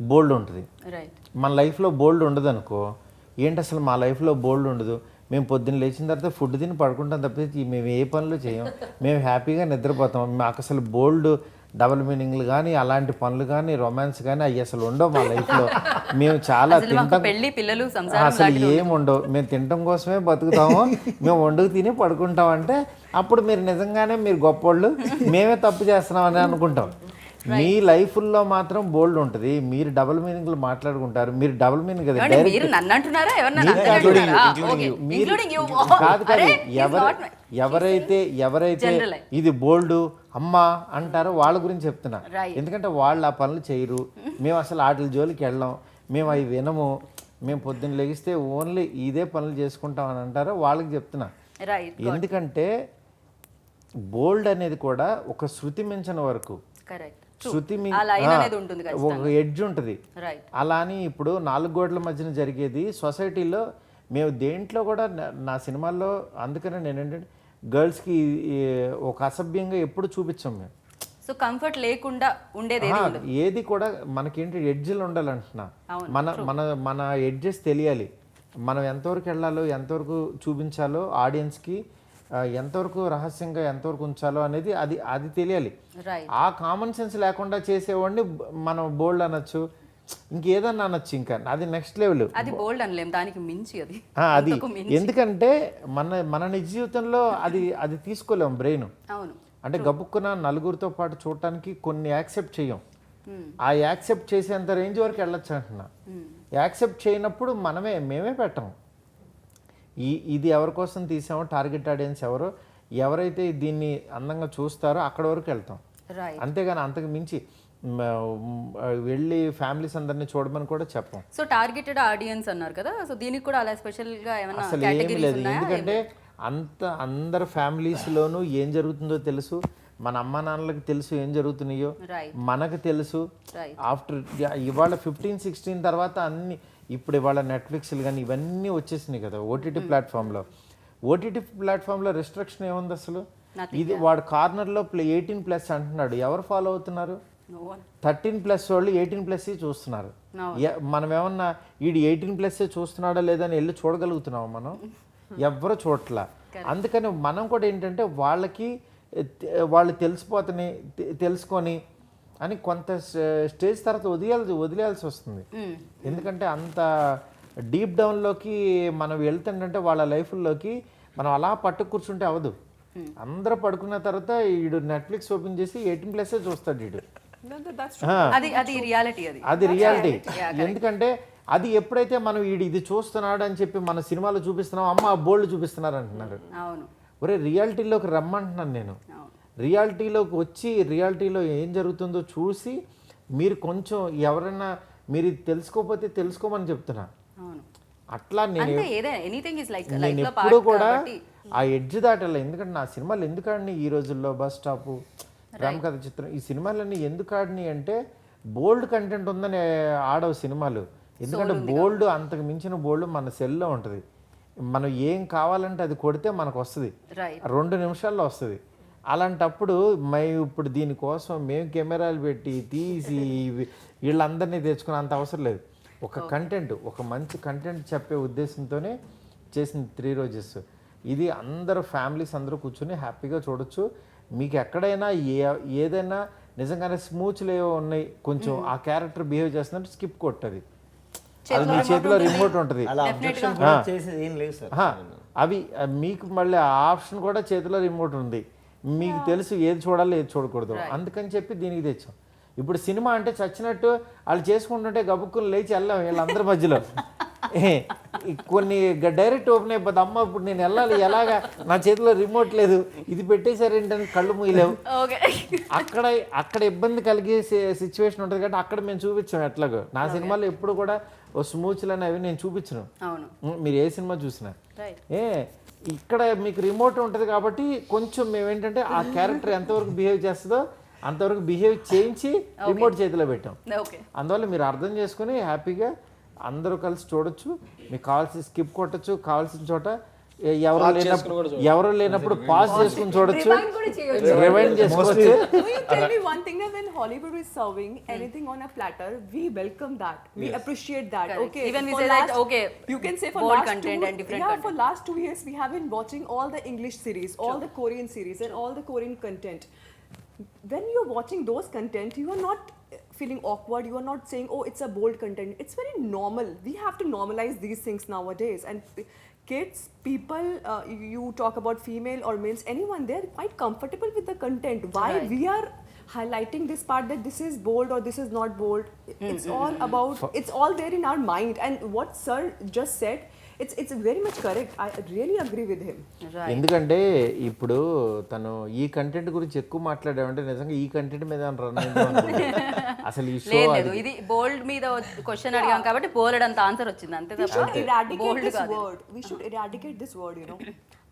బోల్డ్ ఉంటుంది. రైట్. మన లైఫ్లో బోల్డ్ ఉండదు అనుకో, ఏంటి అసలు మా లైఫ్లో బోల్డ్ ఉండదు, మేము పొద్దున్న లేచిన తర్వాత ఫుడ్ తిని పడుకుంటాం తప్పించి మేము ఏ పనులు చేయం, మేము హ్యాపీగా నిద్రపోతాం. మాకు అసలు బోల్డ్ డబుల్ మీనింగ్లు కానీ అలాంటి పనులు కానీ రొమాన్స్ కానీ అవి అసలు ఉండవు మా లైఫ్లో. మేము చాలా తింటాం, పెళ్లి పిల్లలు అసలు ఏం ఉండవు. మేము తినటం కోసమే బతుకుతాము, మేము వండుకు తిని పడుకుంటాం. అంటే అప్పుడు మీరు నిజంగానే మీరు గొప్పోళ్ళు, మేమే తప్పు చేస్తున్నామని అనుకుంటాం. మీ లైఫ్లో మాత్రం బోల్డ్ ఉంటుంది, మీరు డబుల్ మీనింగ్లు మాట్లాడుకుంటారు, మీరు డబుల్ మీనింగ్ కదా ఏమండి, డైరెక్ట్ మీరు నన్ను అంటున్నారా ఎవరన్నా మీరు నన్ను including అంటున్నారా? you, including Okay, you. including you. కాదు అరే, కాదు he's not my- ఎవరైతే Generalize. ఇది బోల్డ్ అమ్మా అంటారో వాళ్ళ గురించి చెప్తున్నా. Right. ఎందుకంటే వాళ్ళు ఆ పనులు చేయరు, మేము అసలు వాటి జోలికి వెళ్ళాం, మేము అవి వినము, మేము పొద్దున్న లెగిస్తే ఓన్లీ ఇదే పనులు చేసుకుంటాం అని అంటారో వాళ్ళకి చెప్తున్నా. Right, ఎందుకంటే బోల్డ్ అనేది కూడా ఒక శృతి మించిన వరకు, correct. శృతి ఆ line అనేది ఉంటుంది ఒక ఎడ్జ్ ఉంటుంది. Right. అలా అని ఇప్పుడు 4 గోడల మధ్యన జరిగేది సొసైటీలో మేము దేంట్లో కూడా నా సినిమాల్లో, అందుకనే నేను ఏంటంటే గర్ల్స్కి ఒక అసభ్యంగా ఎప్పుడు చూపించాం మేము. సో కంఫర్ట్ లేకుండా ఉండేది ఏది ఉండదు. ఏది కూడా మనకేంటి ఎడ్జ్లు ఉండాలంటున్నా. అవును, మన ఎడ్జెస్ తెలియాలి, మనం ఎంతవరకు వెళ్ళాలో, ఎంతవరకు చూపించాలో ఆడియన్స్కి, ఎంతవరకు రహస్యంగా ఎంతవరకు ఉంచాలో అనేది అది తెలియాలి. రైట్. ఆ కామన్ సెన్స్ లేకుండా చేసేవాడిని మనం బోల్డ్ అనొచ్చు, ఇంకేదన్నా అనొచ్చు, ఇంకా అది నెక్స్ట్ లెవెల్. అది బోల్డ్ అనలేం, దానికి మించి అది. అది అంతకు మించి. ఎందుకంటే మన నిజ జీవితంలో అది తీసుకోలేం బ్రెయిన్. అవును. అంటే గబుక్కున నలుగురితో పాటు చూడటానికి కొన్ని యాక్సెప్ట్ చేయం. ఆ యాక్సెప్ట్ చేసేంత రేంజ్ వరకు వెళ్ళొచ్చు అంటున్నా. యాక్సెప్ట్ చేయనప్పుడు మేమే పెట్టం. ఇది ఎవరి కోసం తీసామో, టార్గెట్ ఆడియన్స్ ఎవరైతే దీన్ని అందంగా చూస్తారో అక్కడ వరకు వెళ్తాం. రైట్. అంతేగాని అంతకు మించి వెళ్ళి ఫ్యామిలీస్ అందరినీ చూడమని కూడా చెప్పం. సో టార్గెటెడ్ ఆడియన్స్ అన్నారు కదా, సో దీనికి కూడా అలా స్పెషల్ గా ఏమైనా అసలు ఏమీ కేటగిరీస్ లేదు, ఉన్నాయా? ఎందుకంటే అందరు ఫ్యామిలీస్లోనూ ఏం జరుగుతుందో తెలుసు, మన అమ్మ నాన్నలకు తెలుసు ఏం జరుగుతున్నాయో, Right. మనకు తెలుసు. Right. ఆఫ్టర్ ఇవాళ 15-16 తర్వాత అన్ని, ఇప్పుడు ఇవాళ నెట్ఫ్లిక్స్లు కానీ ఇవన్నీ వచ్చేసినాయి కదా ఓటీటీ ప్లాట్ఫామ్లో. ఓటీటీ ప్లాట్ఫామ్లో రెస్ట్రిక్షన్ ఏముంది అసలు? ఇది వాడు కార్నర్లో 18+ అంటున్నాడు, ఎవరు ఫాలో అవుతున్నారు? No one. 13+ వాళ్ళు 18+ చూస్తున్నారు. మనం ఏమన్నా వీడు 18+ చూస్తున్నాడా లేదా అని వెళ్ళి చూడగలుగుతున్నాం మనం? ఎవ్వరు చూడట్లా. అందుకని మనం కూడా ఏంటంటే వాళ్ళు తెలుసుకొని అని కొంత స్టేజ్ తర్వాత వదిలేయాల్సి వస్తుంది. ఎందుకంటే అంత డీప్ డౌన్లోకి మనం వెళ్తుంటే వాళ్ళ లైఫ్లోకి మనం అలా పట్టు కూర్చుంటే అవ్వదు. అందరూ పడుకున్న తర్వాత వీడు నెట్ఫ్లిక్స్ ఓపెన్ చేసి 18+ చూస్తాడు వీడు. అది రియాలిటీ. అది రియాలిటీ. ఎందుకంటే అది ఎప్పుడైతే మనం ఇది చూస్తున్నాడు అని చెప్పి మన సినిమాలో చూపిస్తున్నాం, అమ్మ బోల్డ్ చూపిస్తున్నారు అంటున్నారు. అవును. ఒరే రియాలిటీలోకి రమ్మంటున్నాను నేను. రియాలిటీలోకి వచ్చి రియాలిటీలో ఏం జరుగుతుందో చూసి మీరు కొంచెం ఎవరైనా మీరు తెలుసుకోకపోతే తెలుసుకోమని చెప్తున్నా. అవును. అట్లా నేను ఎప్పుడు కూడా ఆ ఎడ్జ్ దాటాలి. ఎందుకంటే నా సినిమాలు ఎందుకు ఆడినాయి ఈ రోజుల్లో, బస్ స్టాప్, రామకథ చిత్రం, ఈ సినిమాలన్నీ ఎందుకు ఆడినాయి అంటే బోల్డ్ కంటెంట్ ఉందని ఆడవు సినిమాలు. ఎందుకంటే బోల్డ్, అంతకు మించిన బోల్డ్ మన సెల్లో ఉంటుంది. మనం ఏం కావాలంటే అది కొడితే మనకు వస్తుంది, 2 నిమిషాల్లో వస్తుంది. అలాంటప్పుడు ఇప్పుడు దీనికోసం మేము కెమెరాలు పెట్టి తీసి వీళ్ళందరినీ తెచ్చుకునే అంత అవసరం లేదు. ఒక మంచి కంటెంట్ చెప్పే ఉద్దేశంతోనే చేసిన 3 రోజెస్. ఇది అందరూ ఫ్యామిలీస్ అందరూ కూర్చొని హ్యాపీగా చూడొచ్చు. మీకు ఎక్కడైనా ఏదైనా నిజంగానే స్మూచ్లు ఏవో ఉన్నాయి, కొంచెం ఆ క్యారెక్టర్ బిహేవ్ చేస్తున్నట్టు స్కిప్ కొట్టది, అది మీ చేతిలో రిమోట్ ఉంటుంది. అలా అబ్జెక్షన్ కూడా చేసేది ఏం లేదు సార్. అవి మీకు మళ్ళీ ఆ ఆప్షన్ కూడా చేతిలో రిమోట్ ఉంది, మీకు తెలుసు ఏది చూడాలి ఏది చూడకూడదు. అందుకని చెప్పి దీనికి తెచ్చాం. ఇప్పుడు సినిమా అంటే చచ్చినట్టు వాళ్ళు చేసుకుంటుంటే గబుక్కుని లేచి వెళ్ళాం వీళ్ళందరి మధ్యలో. కొన్ని డైరెక్ట్ ఓపెన్ అయిపోతుంది, అమ్మ ఇప్పుడు నేను వెళ్ళాలి ఎలాగా, నా చేతిలో రిమోట్ లేదు, ఇది పెట్టేశారేంటని కళ్ళు మూయలేవు. అక్కడ ఇబ్బంది కలిగే సిచ్యువేషన్ ఉంటుంది కాబట్టి అక్కడ మేము చూపించాం. ఎట్లాగో నా సినిమాలో ఎప్పుడు కూడా ఓ స్మూచ్లు అనేవి నేను చూపించను. మీరు ఏ సినిమా చూసినా ఇక్కడ మీకు రిమోట్ ఉంటుంది కాబట్టి కొంచెం మేమేంటంటే ఆ క్యారెక్టర్ ఎంతవరకు బిహేవ్ చేస్తుందో అంతవరకు బిహేవ్ చేయించి రిమోట్ చేతిలో పెట్టాం. అందువల్ల మీరు అర్థం చేసుకుని హ్యాపీగా అందరూ కలిసి చూడొచ్చు. మీకు కావాల్సిన స్కిప్ కొట్టచ్చు, కావాల్సిన చోట ఎవరు లేనప్పుడు పాజ్ చేసుకుని చూడొచ్చు, రివైండ్ చేసుకోవచ్చు. You tell me one thing, that when Hollywood is serving anything on a platter, we welcome that. We appreciate that. Correct. Okay. Even we for say last, that, okay, you can say for bold last content and different content. for last 2 years we have been watching all the English series, all the Korean series and all the Korean content. When you're watching those content, you are not feeling awkward, you are not saying, oh, it's a bold content. It's very normal. We have to normalize these things nowadays. And kids, people, you talk about female or males, anyone, they're quite comfortable with the content. Why we are highlighting this part that this is bold or this is not bold. It's all about, it's all there in our mind. And what sir just said, it's very much correct. I really agree with him. Right ఎందుకంటే ఇప్పుడు తను ఈ content గురించి ఎక్కువ మాట్లాడామంటే నిజంగా ఈ content మీద run అసలు ఈ షో లేదు లేదు ఇది బోల్డ్ మీద క్వశ్చన్ అడిగాం కాబట్టి బోల్డ్ అంత ఆన్సర్ వచ్చింది అంతే We should తప్ప eradicate బోల్డ్ this కాదు word. We should eradicate this word, you know.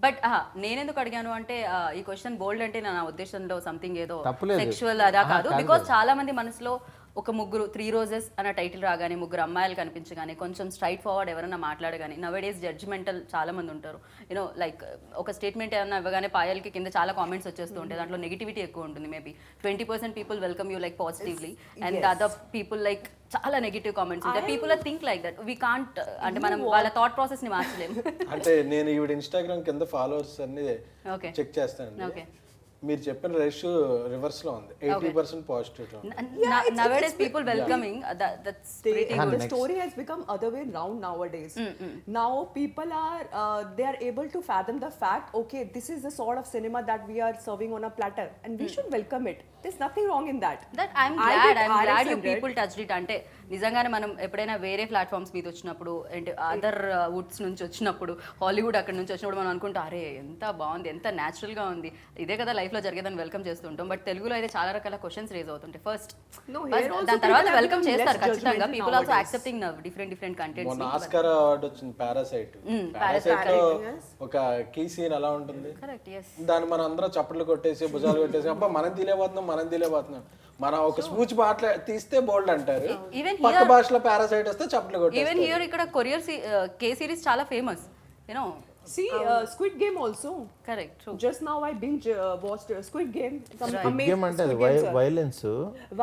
But నేనెందుకు అడిగాను అంటే ఈ క్వశ్చన్ బోల్డ్ అంటే నా ఉద్దేశంలో సంథింగ్ ఏదో తప్పులేదు. సెక్షువల్ అదా కాదు బికాస్ చాలా మంది మనసులో ఒక ముగ్గురు 3 రోజెస్ అన్న టైటిల్ రాగానే ముగ్గురు అమ్మాయిలు కనిపించగానే కొంచెం స్ట్రైట్ ఫార్వర్డ్ ఎవరైనా మాట్లాడగానే నవడేస్ జడ్జ్మెంటల్ చాలా మంది ఉంటారు యూనో లైక్ ఒక స్టేట్మెంట్ ఏమన్నా ఇవ్వగానే పాయల్కి కింద చాలా కామెంట్స్ వచ్చేస్తూ ఉంటాయి దాంట్లో నెగిటివిటీ ఎక్కువ ఉంటుంది maybe 20% people welcome you like positively and the other people like చాలా నెగిటివ్ కామెంట్స్ ఉంటాయి people are think like that we can't అంటే మనం వాళ్ళ థాట్ ప్రాసెస్ ని మార్చలేము అంటే నేను ఈవిడ ఇన్స్టాగ్రామ్ కింద ఫాలోవర్స్ అన్ని ఓకే చెక్ చేస్తానండి ఓకే మీరు చెప్పిన రేషియో రివర్స్ లో ఉంది 80% positive nowadays people welcoming that's pretty good The story has become other way round nowadays. Now people are they are able to fathom the fact, okay, this is the sort of cinema that we are serving on a platter, and we should welcome it. There's nothing wrong in that. That I'm I glad get I'm glad you 100. People touched it అంటే నిజంగానే మనం ఎప్పుడైనా వేరే platforms మీద వచ్చినప్పుడు and other Woods నుంచి వచ్చినప్పుడు Hollywood అక్కడ నుంచి వచ్చినప్పుడు మనం అనుకుంటాం అరే ఎంత బాగుంది ఎంత natural గా ఉంది ఇదే కదా లైఫ్ లో జరిగేదని వెల్కమ్ చేస్తుంటాం బట్ తెలుగులో అయితే చాలా రకాల క్వశ్చన్స్ రేజ్ అవుతుంటాయి ఫస్ట్ No, here also దాని తర్వాత people are వెల్కమ్ becoming చేస్తారు less ఖచ్చితంగా judgmental people also nowadays. Accepting different contents మొన్న ఆస్కార్ అవార్డు వచ్చింది పారాసైట్ పారాసైట్ లో ఒక కీ సీన్ ఎలా ఉంటుంది కరెక్ట్ ఎస్ దాన్ని మనం అందరం చప్పట్లు కొట్టేసి భుజాలు కొట్టేసి అబ్బా మనం తీలేపోతున్నాం మనం ఒక స్పూచ్ తీస్తే బోల్డ్ అంటారు Even పక్క భాషలో పారాసైట్ వస్తే చప్పట్లు కొట్టేస్తారు ఈవెన్ హియర్ ఇక్కడ కొరియర్ కే సిరీస్ చాలా famous you know See, Squid Game also. Correct true Just now I binge watched Squid Game. Some amazing game అంటే అది Squid Game, sir. Violence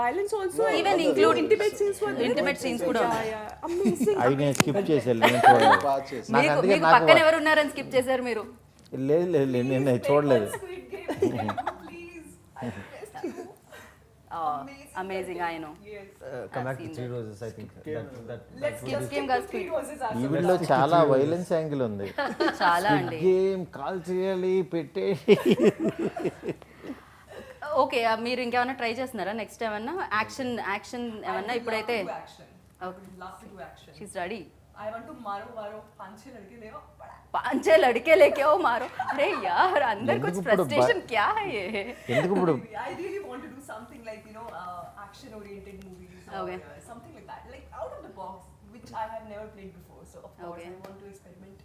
Violence also. Even include intimate scenes were there. intimate scenes కూడా Yeah, yeah. Amazing. అవి నేను skip చేసి నేను చూడలేదు బాగా చేసి నాకు మీకు అందుకే మీకు నాకు పక్కన ఎవరు ఉన్నారని స్కిప్ చేశారు మీరు లేదు లేదు లేదు, నేను అది చూడలేదు Squid Game, please. I request you. Amazing I know Yes. Come back to 3 roses I think Let's This game got three roses as ఈ వీడియోలో చాలా వైలెన్స్ యాంగిల్ ఉంది చాలా అండి గేమ్ కాల్ చేయాలి పెట్టే ఓకే మీరు ఇంకేమైనా ట్రై చేస్తున్నారా నెక్స్ట్ ఏమన్నా యాక్షన్ ఏమన్నా ఇప్పుడైతే do action. I would love to do action. She's ready I want to maro panche ladke leo. पांचे लड़के लेके आओ मारो अरे यार अंदर कुछ ఎందుకు ఇప్పుడు फ्रस्ट्रेशन क्या है ये ఎందుకు ఇప్పుడు I really want to do something like, you know, action oriented movies or Okay. something like that, like out of the box, which I have never played before. So of course Okay. I want to experiment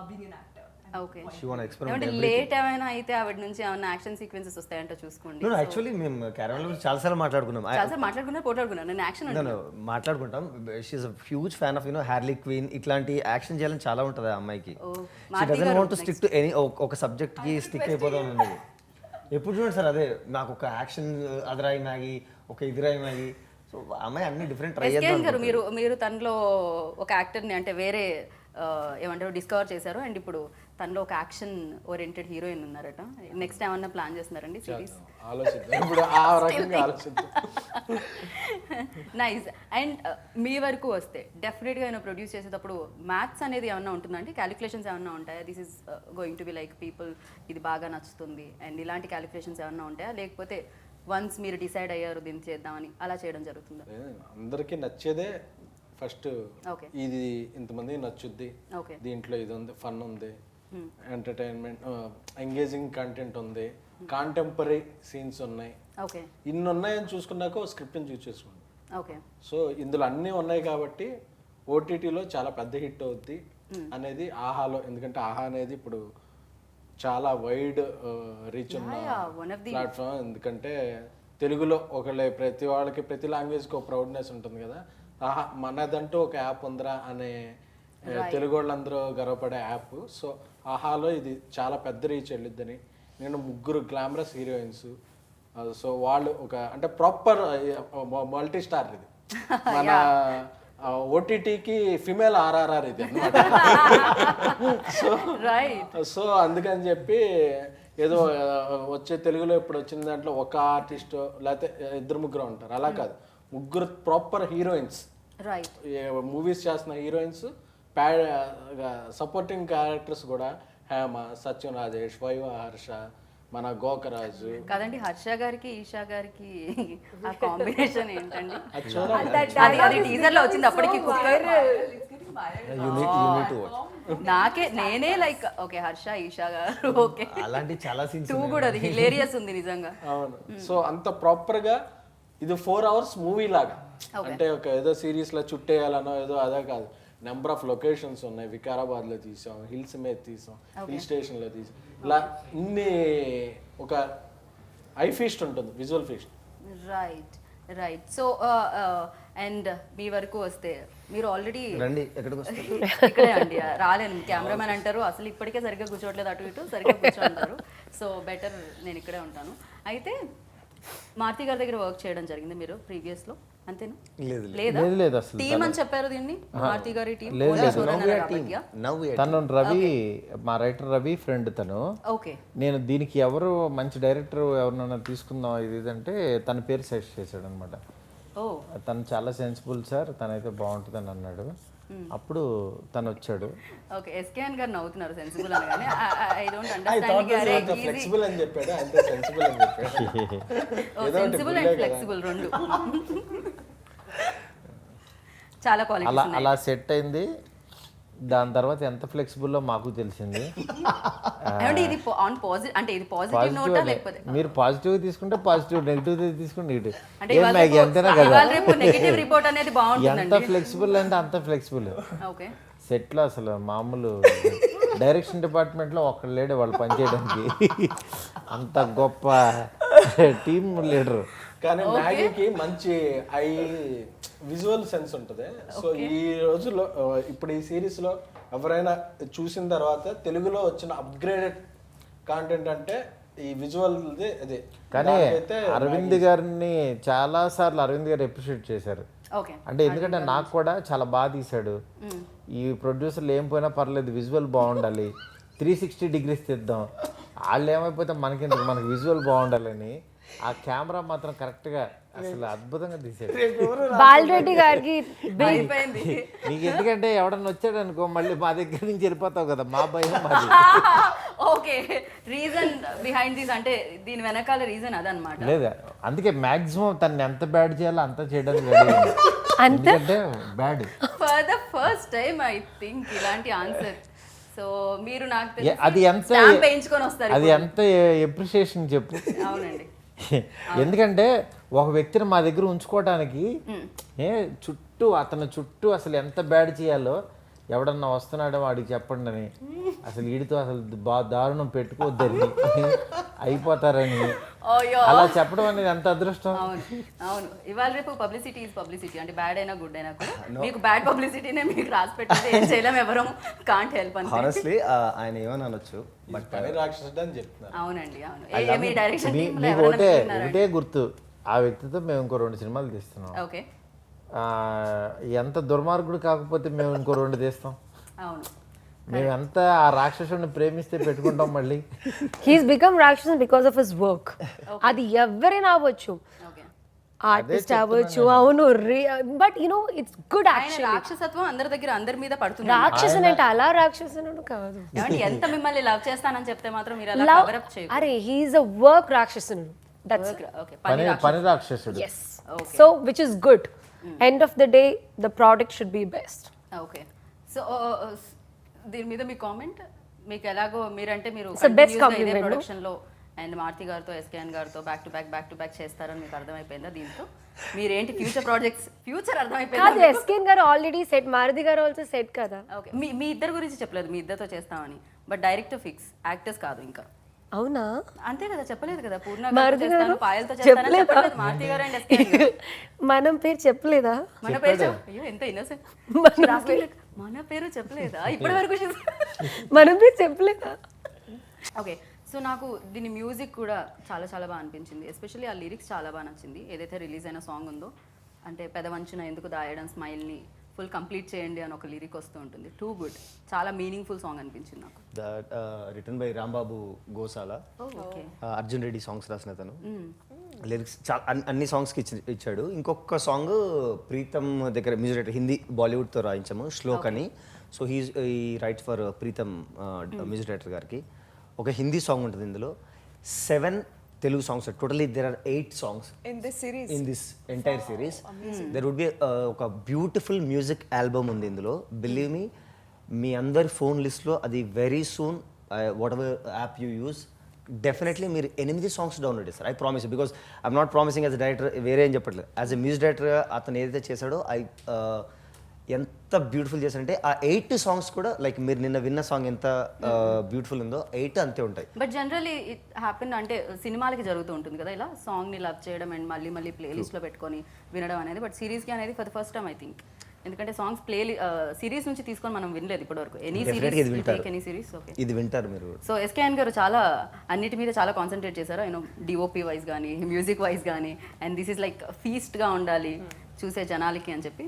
being an actor. And okay she want experiment ఏమంటే late ఏమైనా అయితే ఆవిడ నుంచి ఏమైనా action sequences వస్తాయంటే చూసుకోండి no actually మేము caravan గురించి చాలాసార్లు మాట్లాడుకున్నాం చాలా పోట్లాడుకున్నాను నేను యాక్షన్ నేను మాట్లాడుకుంటాం she's a huge fan of Harley Quinn ఇట్లాంటి యాక్షన్ చేయాలని చాలా ఉంటుంది ఆ అమ్మాయికి she doesn't want to stick to any ఒక సబ్జెక్ట్ కి స్టిక్ అయిపోదాం ఉన్నది ఎప్పుడు చూడండి సార్ అదే నాకు ఒక యాక్షన్ అదరాయి మ్యాగీ ఒక ఇదిరాయి మ్యాగీ సో అమ్మాయి అన్ని డిఫరెంట్ ట్రై ఎస్కేఎన్ గారు చేద్దాం మీరు తనలో ఒక యాక్టర్ని అంటే వేరే ఏమంటారు డిస్కవర్ చేశారు అండ్ ఇప్పుడు తనలో ఒక యాక్షన్ ఓరియంటెడ్ హీరోయిన్ ఉన్నారట నెక్స్ట్ ఏమన్నా ప్లాన్ చేస్తున్నారండి సిరీస్ ఆలోచిద్దాం ఇప్పుడు ఆ రకంగా ఆలోచిద్దాం నైస్ అండ్ మీ వరకు వస్తే డెఫినెట్గా నేను ప్రొడ్యూస్ చేసేటప్పుడు మ్యాథ్స్ అనేది ఏమన్నా ఉంటుందండి క్యాలిక్యులేషన్స్ ఏమన్నా ఉంటాయా this is going to be like people ఇది బాగా నచ్చుతుంది అండ్ ఇలాంటి క్యాలిక్యులేషన్స్ ఏమన్నా ఉంటాయా లేకపోతే వన్స్ మీరు డిసైడ్ అయ్యారు దీన్ని చేద్దామని అలా చేయడం జరుగుతుందా అందరికీ నచ్చేదే ఫస్ట్ ఓకే ఇది ఇంతమంది నచ్చుద్ది ఓకే దీంట్లో ఇది ఉంది ఫన్ ఉంది ఎంటర్టైన్మెంట్ ఎంగేజింగ్ కంటెంట్ ఉంది కాంటెంపరీ సీన్స్ ఉన్నాయి ఓకే ఇన్ని ఉన్నాయని చూసుకున్నాక ఓ స్క్రిప్ట్ని చూస్ చేసుకోండి ఓకే సో ఇందులో అన్నీ ఉన్నాయి కాబట్టి ఓటీటీలో చాలా పెద్ద హిట్ అవుద్ది అనేది ఆహాలో ఎందుకంటే ఆహా అనేది ఇప్పుడు చాలా వైడ్ రీచ్ ఉన్న one of the- ప్లాట్ఫామ్ ఎందుకంటే తెలుగులో ఒకళ్ళే ప్రతి వాళ్ళకి ప్రతి లాంగ్వేజ్కి ఒక ప్రౌడ్నెస్ ఉంటుంది కదా ఆహా మనదంటూ ఒక యాప్ ఉందిరా అనే తెలుగు వాళ్ళందరూ గర్వపడే యాప్ సో ఆహాలో ఇది చాలా పెద్ద రీచ్ వెళ్ళిద్దని నేను ముగ్గురు గ్లామరస్ హీరోయిన్స్ సో వాళ్ళు ఒక అంటే ప్రాపర్ మల్టీ స్టార్ ఇది మన ఓటీటీకి ఫిమేల్ ఆర్ఆర్ఆర్ ఇది అన్నమాట సో రైట్ సో అందుకని చెప్పి ఏదో వచ్చే తెలుగులో ఇప్పుడు వచ్చిన దాంట్లో ఒక ఆర్టిస్ట్ లేకపోతే ఇద్దరు ముగ్గురు ఉంటారు అలా కాదు ముగ్గురు ప్రాపర్ హీరోయిన్స్ రైట్ మూవీస్ చేస్తున్న హీరోయిన్స్ సపోర్టింగ్ క్యారెక్టర్స్ కూడా హేమ సత్యం రాజేష్ వైవ హర్ష మన గోకరాజు. కాదండి, హర్ష గారికి ఈషా గారికి ఆ కాంబినేషన్ ఏంటండి? అది చూడాలి. అది టీజర్ లో వచ్చింది అప్పటికి యూ నీడ్ టు వాచ్. నేనే లైక్ ఓకే హర్ష ఈషా గారు ఓకే అలాంటి చాలా సీన్స్ టూ కూడా అది హిలేరియస్ ఉంది నిజంగా. అవును. సో అంత ప్రాపర్ గా ఇది 4 hours మూవీ లాగా, అంటే ఒక ఏదో సిరీస్ లో చుట్టేయాలనో ఏదో అదే కాదు. నెంబర్ ఆఫ్ లొకేషన్స్ ఉన్నాయి. వికారాబాద్ లో తీసాం, హిల్స్ మీద తీసాం, హిల్ స్టేషన్ లో తీసాం. ఇలా ఇన్ని ఒక ఐ ఫీస్ట్ ఉంటుంది, visual feast. Right. So and మీ వరకు వస్తే మీరు ఆల్రెడీ రండి, ఎక్కడికి వస్తారు? ఇక్కడే అండి, రాలేను. కెమెరామెన్ అంటారు అసలు ఇప్పటికే సరిగ్గా కూర్చోవట్లేదు, అటు ఇటు సరిగ్గా కూర్చోంటారు. సో బెటర్ నేను ఇక్కడే ఉంటాను. అయితే మారుతి గారి దగ్గర వర్క్ చేయడం జరిగింది మీరు ప్రీవియస్ లో, అంతేనా? లేదా లేదు అసలు. టీమ్ అని చెప్పారు దీన్ని, మారుతి గారి టీం. తను రవి, మా రైటర్ రవి ఫ్రెండ్ తను. ఓకే. నేను దీనికి ఎవరు మంచి డైరెక్టర్ ఎవరినైనా తీసుకుందాం ఇది అంటే తన పేరు సజెస్ట్ చేశాడు అనమాట. ఓ తను చాలా సెన్సిబుల్ సార్, తనైతే బాగుంటుందని అన్నాడు. అప్పుడు తను వచ్చాడు. ఓకే. ఎస్కేఎన్ గారు నవ్వుతున్నారు సెన్సిబుల్ అనగానే. I don't understand. ఫ్లెక్సిబుల్ అని చెప్పాడు, అంతే సెన్సిబుల్ అని చెప్పాడు. సెన్సిబుల్ అండ్ ఫ్లెక్సిబుల్ రెండు చాలా అలా క్వాలిటీస్ అలా సెట్ అయింది. దాని తర్వాత ఎంత ఫ్లెక్సిబుల్లో మాకు తెలిసింది. ఏమంటే ఇది ఆన్ పాజిటివ్, అంటే ఇది పాజిటివ్ నోటా లేకపోతే మీరు పాజిటివ్ తీసుకుంటే పాజిటివ్, నెగిటివ్ తీసుకుంటే నెగిటివ్. అంటే ఇవాళ రేపు నెగటివ్ రిపోర్ట్ అనేది ఎంత బాగుంటుందండి. ఫ్లెక్సిబుల్ అంటే అంత ఫ్లెక్సిబుల్. ఓకే. సెట్లో అసలు మామూలు డైరెక్షన్ డిపార్ట్మెంట్లో ఒక్కడు లేడు వాళ్ళు పనిచేయడానికి. అంత గొప్ప టీమ్ లీడర్. కానీ మ్యాగీకి మంచి ఐ విజువల్ సెన్స్ ఉంటుంది. సో ఈ రోజుల్లో ఇప్పుడు ఈ సిరీస్ లో ఎవరైనా చూసిన తర్వాత తెలుగులో వచ్చిన అప్గ్రేడెడ్ కాంటెంట్ అంటే ఈ విజువల్ అదే. కానీ అరవింద్ గారిని చాలా సార్లు అరవింద్ గారు అప్రిషియేట్ చేశారు. అంటే ఎందుకంటే నాకు కూడా చాలా బాగా తీశాడు. ఈ ప్రొడ్యూసర్లు ఏం పోయినా పర్లేదు, విజువల్ బాగుండాలి, 360 degrees తీద్దాం, వాళ్ళు ఏమైపోతే మనకి విజువల్ బాగుండాలని ఆ కెమెరా మాత్రం కరెక్ట్ గా అసలు అద్భుతంగా తీసాడు. బాలరెడ్డి గారికి నీకు ఎందుకంటే ఎవడన్నా వచ్చాడు అనుకో మళ్ళీ మా దగ్గర నుంచి వెళ్ళిపోతావు కదా, మా భయం మాది. ఓకే. రీజన్ బిహైండ్ దిస్ అంటే దీని వెనకాల రీజన్ అదనమాట. లేదా అందుకే మాక్సిమం తను ఎంత బ్యాడ్ చేయాలో అంత చేయడానికి రెడీ. ఎందుకంటే bad for the first time I think ఇలాంటి ఆన్సర్. సో మీరు నాకు అది ఎంత వేయించుకొని వస్తారు. అది ఎంత ఎప్రిషియేషన్ చెప్పు. అవునండి. ఎందుకంటే ఒక వ్యక్తిని మా దగ్గర ఉంచుకోవడానికి అతని చుట్టూ అసలు ఎంత బ్యాడ్ చేయాలో ఎవడన్నా వస్తున్నాడో వాడికి చెప్పండి అని, అసలు వీడితో అసలు దారుణం పెట్టుకోవద్దని, అయిపోతారని అలా చెప్పడం అనేది ఎంత అదృష్టం. అవును. ఇవాళ రేపు పబ్లిసిటీ ఈజ్ పబ్లిసిటీ, అంటే బ్యాడ్ అయినా గుడ్ అయినా కూడా మీకు బ్యాడ్ పబ్లిసిటీనే మీకు రాసి పెట్టింది, ఏం చేయలేం, ఎవరం కాంట్ హెల్ప్ అని. హానెస్ట్లీ ఆయన ఏమని అనొచ్చు, బట్ పని రాక్షసుడు అని చెప్తున్నారు. అవునండి. అవును. మీ డైరెక్షన్ మీకు ఒకటే గుర్తు, ఆ వ్యక్తితో మేము ఇంకో 2 సినిమాలు తీస్తున్నాం. ఓకే. ఎంత దుర్మార్గుడు కాకపోతే మేము ఇంకో 2 తీస్తాం. అవును. మేము ఎంత ఆ రాక్షసుడిని ప్రేమిస్తే పెట్టుకుంటాం మళ్ళీ. He's become rakshasan because of his work. అది ఎవరైనా అవ్వచ్చు, ఆర్టిస్ట్ అవ్వచ్చు. అవును. But you know it's good actually. రాక్షసత్వం అందరి దగ్గర అందరి మీద పడుతుంది. రాక్షసన్ అంటే అలా రాక్షసనుడు కాదు. ఏమంటే ఎంత మిమ్మల్ని లవ్ చేస్తానని చెప్తే మాత్రం మీరు అలా కవర్ అప్ చేయరు. అరే హీస్ అ వర్క్ రాక్షసనుడు. That's okay. పని రాక్షసుడు. yes. So which is good. End of the day the product should be best. Okay. So దీని మీద మీ కామెంట్, మీకు ఎలాగో మీరంటే మీరు best compliment, ప్రొడక్షన్ లో అండ్ మారుతి గారితో ఎస్కేఎన్ గారితో బ్యాక్ టు బ్యాక్ చేస్తారని మీకు అర్థమైపోయిందా? దీంతో మీరేంటి ఫ్యూచర్ ప్రాజెక్ట్స్ ఫ్యూచర్ కాదు, అర్థమైపోయిందా? ఎస్కేన్ గారు ఆల్రెడీ సెట్, మారుతి గారు ఆల్సో సెట్ కదా. ఓకే. మీ ఇద్దరు గురించి చెప్పలేదు, మీ ఇద్దరితో చేస్తామని, బట్ డైరెక్ట్ ఫిక్స్, యాక్టర్స్ కాదు ఇంకా. అవునా? అంతే కదా, చెప్పలేదు కదా. పూర్ణ మారుతి గారు పాయలతో చేస్తానని చెప్పలేదు. మారుతి గారు అండ్ ఎస్కేఎన్ గారు. మనం పేరు చెప్పలేదా? మన పేరు అయ్యో ఎంత ఇన్నోసెంట్. మన పేరు చెప్పలేదా ఇప్పటి వరకు? మనం పేరు చెప్పలేదా? ఓకే. సో నాకు దీని మ్యూజిక్ కూడా చాలా చాలా బాగా అనిపించింది. ఎస్పెషల్లీ ఆ లిరిక్స్ చాలా బాగా నచ్చింది. ఏదైతే రిలీజ్ అయిన సాంగ్ ఉందో, అంటే పెదవంచున ఎందుకు దాయడం స్మైల్ని ఫుల్ కంప్లీట్ చేయండి అని ఒక లిరిక్ వస్తూ ఉంటుంది. టూ గుడ్, చాలా మీనింగ్ఫుల్ సాంగ్ అనిపించింది నాకు. That written by Rambabu Gosala, Arjun Reddy songs రాసిన తను. లిరిక్స్ చాలా అన్ని సాంగ్స్కి ఇచ్చాడు. ఇంకొక సాంగ్ ప్రీతం దగ్గర మ్యూజిక్ డైరెక్టర్, హిందీ బాలీవుడ్తో రాయించాము, శ్లోక్ అని. సో ఈ rights for Pritam music director గారికి. ఒక హిందీ సాంగ్ ఉంటుంది ఇందులో, 7 Telugu songs. Totally there are 8 songs In this series. in this entire series. There would be ఒక బ్యూటిఫుల్ మ్యూజిక్ ఆల్బమ్ ఉంది ఇందులో. బిలీవ్ మీ, మీ అందరి ఫోన్ లిస్ట్లో అది very soon, what ever app you use, definitely మీరు 8 songs download చేస్తారు. I promise, because I'm not promising as a director, వేరే ఏం చెప్పట్లేదు. యాజ్ ఎ మ్యూజిక్ డైరెక్టర్గా అతను ఏదైతే చేశాడో ఎంత బ్యూటిఫుల్ చేశారంటే ఆ 8 సాంగ్స్ కూడా లైక్ మీరు నిన్న విన్న సాంగ్ ఎంత బ్యూటిఫుల్ ఉందో 8 అంతే ఉంటాయి. బట్ జనరలీ ఇట్ హ్యాపెన్ అంటే సినిమాలకి జరుగుతూ ఉంటుంది కదా ఇలా సాంగ్ని లవ్ చేయడం అండ్ మళ్ళీ మళ్ళీ ప్లేలిస్ట్లో పెట్టుకొని వినడం అనేది. బట్ సిరీస్కి అనేది for the first time I think, ఎందుకంటే సాంగ్స్ సిరీస్ నుంచి తీసుకొని మనం వినలేదు ఇప్పటివరకు. ఎనీ సిరీస్ ఓకే, ఇది వింటారు మీరు. సో ఎస్కేఎన్ గారు చాలా అన్నిటి మీద చాలా కాన్సన్ట్రేట్ చేశారు, యూనో డిఓపి వైజ్ కానీ మ్యూజిక్ వైజ్ కానీ, అండ్ దిస్ ఈజ్ లైక్ ఫీస్ట్గా ఉండాలి చూసే జనాలకి అని చెప్పి.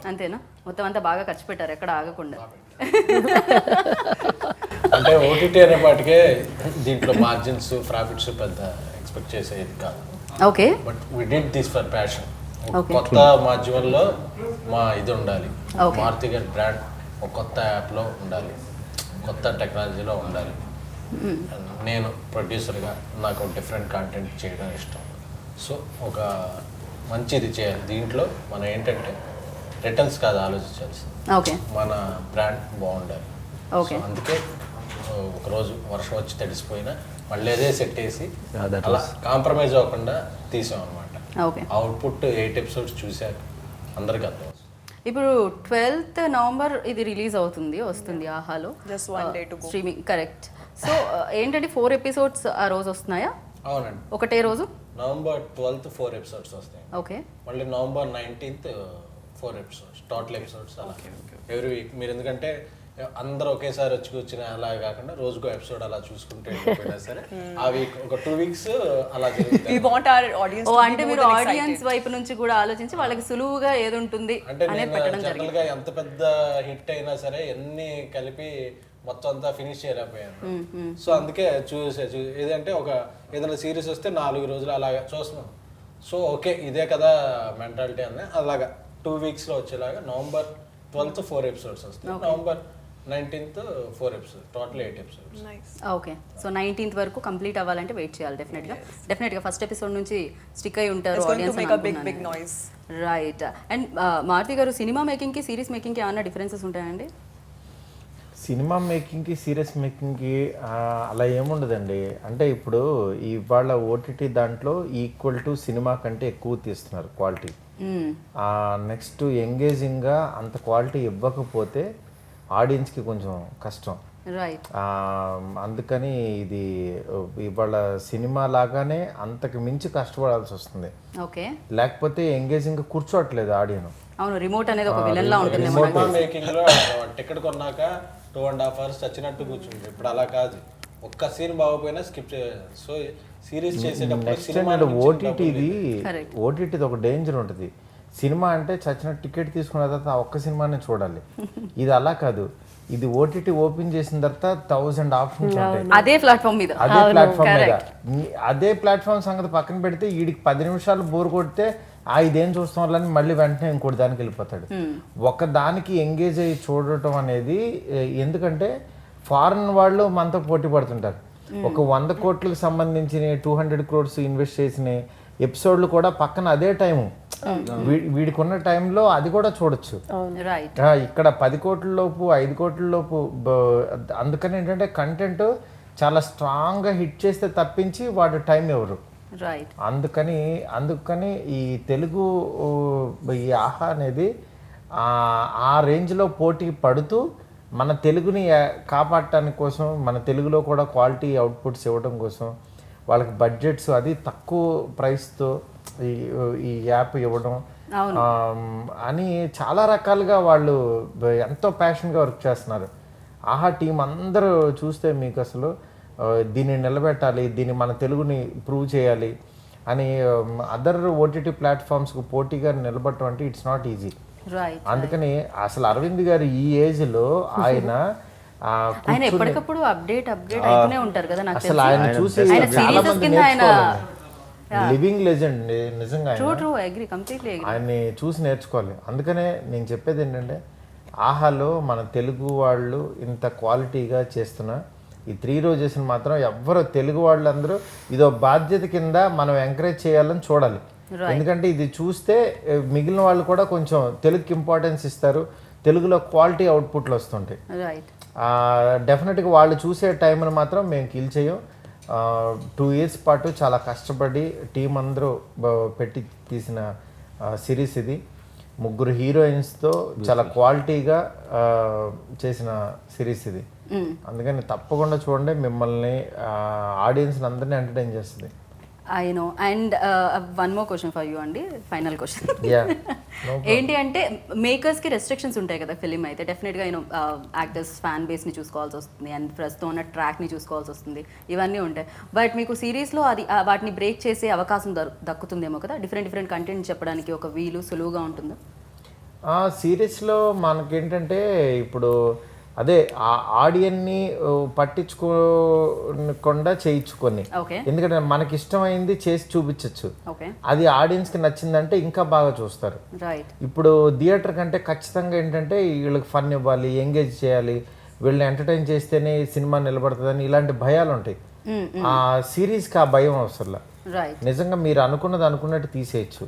అంతేనా? మొత్తం అంతా బాగా ఖర్చు పెట్టారు ఎక్కడ ఆగకుండా. అంటే ఓటీటీ అనే పాటికే దీంట్లో మార్జిన్స్ ప్రాఫిట్స్ పెద్ద ఎక్స్పెక్ట్ చేసేది కాదు. Okay, but we did this for passion. Okay. కొత్త మాధ్యమంలో మా ఇది ఉండాలి, మారుతి గారి బ్రాండ్ ఒక కొత్త యాప్లో ఉండాలి, కొత్త టెక్నాలజీలో ఉండాలి. నేను ప్రొడ్యూసర్గా నాకు డిఫరెంట్ కంటెంట్ చేయడం ఇష్టం. సో ఒక మంచిది చేయాలి. దీంట్లో మనం ఏంటంటే రిటర్న్స్ కాదు ఆలోచించాల్సింది, ఓకే, మన బ్రాండ్ బాగుండాలి. ఓకే, అందుకే ఒకరోజు వర్షం వచ్చి తడిసిపోయినా మళ్ళీ అదే సెట్ వేసి అలా కాంప్రమైజ్ అవ్వకుండా తీసాం అనమాట. ఓకే, అవుట్పుట్ 8 ఎపిసోడ్స్ చూశాక అందరికి అర్థం. ఇప్పుడు 12th నవంబర్ ఇది రిలీజ్ అవుతుంది, వస్తుంది ఆహాలో. Just one day to go. Streaming, correct. So ఏంటంటే 4 ఎపిసోడ్స్ ఆ రోజు వస్తున్నాయా? అవునండి, ఒకటే రోజు నవంబర్ 12th 4 ఎపిసోడ్స్ వస్తాయి. ఓకే, మళ్ళీ November 19th 4 episodes, total episodes అలా ఎవ్రీ వీక్. మీరు ఎందుకంటే అందరూ ఒకేసారి వచ్చి కూర్చుని అలా కాకుండా రోజుకో ఎపిసోడ్ అలా చూసుకుంటే వెళ్ళిపోయినా సరే ఆ వీక్ ఒక 2 weeks అలా జరుగుతుంది. We want our audience ఓ to be అంటే more మీరు than ఆడియన్స్ excited. వైపు నుంచి కూడా ఆలోచించి వాళ్ళకి సులువుగా ఏది ఉంటుంది అంటే అనేది నేను పెట్టడం జనరల్ జరిగింది. గా ఎంత పెద్ద హిట్ అయినా సరే ఎన్ని కలిపి మొత్తం అంతా ఫినిష్ చేయలేకపోయాను. సో అందుకే ఏదంటే ఒక ఏదైనా సిరీస్ వస్తే 4 రోజులు అలాగా చూస్తున్నాం. సో ఓకే ఇదే కదా మెంటాలిటీ అని అలాగా 2 weeks లో వచ్చేలాగా నవంబర్ 12th 4 ఎపిసోడ్స్ వస్తాయి, November 19th 4 episodes, total 8 episodes. Nice. Okay, so 19th వరకు కంప్లీట్ అవ్వాలంటే వెయిట్ చేయాలి డెఫినెట్గా ఫస్ట్ ఎపిసోడ్ నుంచి స్టిక్ అయి ఉంటారు It's going to audience. make a big noise. Right. And Maruthi garu సినిమా మేకింగ్కి సిరీస్ మేకింగ్కి ఏమన్నా డిఫరెన్సెస్ ఉంటాయండి? సినిమా మేకింగ్కి సీరియస్ మేకింగ్కి అలా ఏముండదండి. అంటే ఇప్పుడు ఇవాళ ఓటీటీ దాంట్లో ఈక్వల్ టు సినిమా కంటే ఎక్కువ తీస్తున్నారు క్వాలిటీ. నెక్స్ట్ ఎంగేజింగ్గా అంత క్వాలిటీ ఇవ్వకపోతే ఆడియన్స్కి కొంచెం కష్టం. రైట్. అందుకని ఇది ఇవాళ సినిమా లాగానే అంతకు మించి కష్టపడాల్సి వస్తుంది. ఓకే, లేకపోతే ఎంగేజింగ్గా కూర్చోవట్లేదు ఆడియన్. అవును, రిమోట్ అనేది ఒక విలన్ లా ఉంటుంది. సినిమా మేకింగ్ లో టికెట్ కొన్నాక 2.5 hours చచ్చినట్టు కూర్చుంది. ఇప్పుడు అలా కాదు, ఒక్క సీన్ బాగోపోయినా స్కిప్ చేయాలి. సో సిరీస్ చేసేటప్పుడు ఓటీటీది ఒక డేంజర్ ఉంటుంది. సినిమా అంటే చచ్చిన టికెట్ తీసుకున్న తర్వాత ఆ ఒక్క సినిమానే చూడాలి. ఇది అలా కాదు, ఇది ఓటీటీ ఓపెన్ చేసిన తర్వాత 1000 ఆప్షన్స్ ఉంటాయి అదే ప్లాట్ఫామ్ మీద. అదే ప్లాట్ఫామ్ సంగతి పక్కన పెడితే వీడికి 10 నిమిషాలు బోర్ కొడితే ఇదేం చూస్తాం వాళ్ళని మళ్ళీ వెంటనే ఇంకోటి దానికి వెళ్ళిపోతాడు. ఒక దానికి ఎంగేజ్ అయ్యి చూడటం అనేది, ఎందుకంటే ఫారెన్ వాళ్ళు మనతో పోటీ పడుతుంటారు. ఒక 100 కోట్లకు సంబంధించిన 200 crores ఇన్వెస్ట్ చేసిన ఎపిసోడ్లు కూడా పక్కన అదే టైము వీడికి ఉన్న టైంలో అది కూడా చూడొచ్చు. ఇక్కడ 10 కోట్ల లోపు 5 కోట్ల లోపు. అందుకని ఏంటంటే కంటెంట్ చాలా స్ట్రాంగ్గా హిట్ చేస్తే తప్పించి వాడు టైం ఎవరు. అందుకని ఈ తెలుగు ఈ ఆహా అనేది ఆ రేంజ్లో పోటీ పడుతూ మన తెలుగుని కాపాడటానికి కోసం, మన తెలుగులో కూడా క్వాలిటీ అవుట్పుట్స్ ఇవ్వడం కోసం వాళ్ళకి బడ్జెట్స్ అది తక్కువ ప్రైస్తో ఈ యాప్ ఇవ్వడం అని చాలా రకాలుగా వాళ్ళు ఎంతో ప్యాషన్గా వర్క్ చేస్తున్నారు. ఆహా టీం అందరూ చూస్తే మీకు అసలు దీన్ని నిలబెట్టాలి, దీన్ని మన తెలుగుని ప్రూవ్ చేయాలి అని అదర్ ఓటీటీ ప్లాట్ఫామ్స్కి పోటీగా నిలబడటం అంటే ఇట్స్ నాట్ ఈజీ. అందుకని అసలు అరవింద్ గారు ఈ ఏజ్లో ఆయన ఎప్పటికప్పుడు అప్డేట్ అవుతూనే ఉంటారు కదా. అసలు ఆయన చూసి చాలా మంది లివింగ్ లెజెండ్ నిజంగా ఆయన్ని చూసి నేర్చుకోవాలి. అందుకనే నేను చెప్పేది ఏంటంటే ఆహాలో మన తెలుగు వాళ్ళు ఇంత క్వాలిటీగా చేస్తున్నా ఈ 3 రోజెస్ని మాత్రం ఎవ్వరు తెలుగు వాళ్ళందరూ ఇదో బాధ్యత కింద మనం ఎంకరేజ్ చేయాలని చూడాలి. ఎందుకంటే ఇది చూస్తే మిగిలిన వాళ్ళు కూడా కొంచెం తెలుగుకి ఇంపార్టెన్స్ ఇస్తారు, తెలుగులో క్వాలిటీ అవుట్పుట్లు వస్తుంటాయి. రైట్. డెఫినెట్గా వాళ్ళు చూసే టైంను మాత్రం మేము కిల్ చేయం. 2 years పాటు చాలా కష్టపడి టీం అందరూ పెట్టి తీసిన సిరీస్ ఇది. 3 హీరోయిన్స్తో చాలా క్వాలిటీగా చేసిన సిరీస్ ఇది. అందుకని తప్పకుండా చూడండి, మిమ్మల్ని ఆడియన్స్ని అందరినీ ఎంటర్టైన్ చేస్తుంది. I know. And one more question for you అండి, ఫైనల్ క్వశ్చన్. ఏంటి అంటే మేకర్స్కి రెస్ట్రిక్షన్స్ ఉంటాయి కదా ఫిలిం అయితే, డెఫినెట్గా యూనో యాక్టర్స్ ఫ్యాన్ బేస్ని చూసుకోవాల్సి వస్తుంది అండ్ ప్రస్తుతం ఉన్న ట్రాక్ని చూసుకోవాల్సి వస్తుంది, ఇవన్నీ ఉంటాయి. బట్ మీకు సిరీస్లో అది వాటిని బ్రేక్ చేసే అవకాశం దక్కుతుందేమో కదా, డిఫరెంట్ కంటెంట్ చెప్పడానికి ఒక వీలు సులువుగా ఉంటుందా? సిరీస్లో మనకేంటంటే ఇప్పుడు అదే ఆడియన్ని పట్టించుకోకుండా చేయించుకొని, ఎందుకంటే మనకి ఇష్టమైంది చేసి చూపించచ్చు, అది ఆడియన్స్కి నచ్చిందంటే ఇంకా బాగా చూస్తారు. ఇప్పుడు థియేటర్ కంటే ఖచ్చితంగా ఏంటంటే వీళ్ళకి ఫన్ ఇవ్వాలి, ఎంగేజ్ చేయాలి, వీళ్ళని ఎంటర్టైన్ చేస్తేనే సినిమా నిలబడుతుందని ఇలాంటి భయాలు ఉంటాయి. ఆ సిరీస్కి ఆ భయం అవసరంలా, నిజంగా మీరు అనుకున్నట్టు తీసేయచ్చు.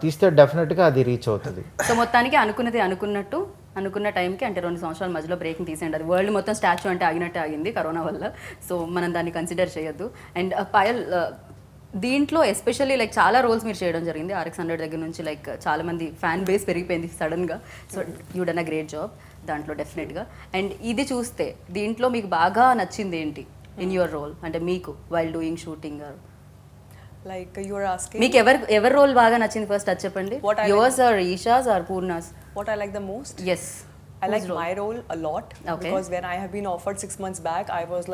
తీస్తే డెఫినెట్గా అది రీచ్ అవుతుంది. సో మొత్తానికి అనుకున్న టైంకి అంటే 2 సంవత్సరాల మధ్యలో బ్రేకింగ్ తీసేయండి. అది వరల్డ్ మొత్తం స్టాచ్యూ అంటే ఆగినట్టే ఆగింది కరోనా వల్ల, సో మనం దాన్ని కన్సిడర్ చేయొద్దు. అండ్ పాయల్, దీంట్లో ఎస్పెషల్లీ లైక్ చాలా రోల్స్ మీరు చేయడం జరిగింది. RX100 దగ్గర నుంచి లైక్ చాలా మంది ఫ్యాన్ బేస్ పెరిగిపోయింది సడన్గా. So you done a great job దాంట్లో డెఫినెట్గా. అండ్ ఇది చూస్తే దీంట్లో మీకు బాగా నచ్చింది ఏంటి ఇన్ యువర్ రోల్, అంటే మీకు while doing shooting? Like you are asking. మీకు ఎవరి రోల్ బాగా నచ్చింది ఫస్ట్ అది చెప్పండి. Yours or Isha's or Purna's? What I like the most? Yes. I like my role a lot, because when I have been offered 6 months back, I was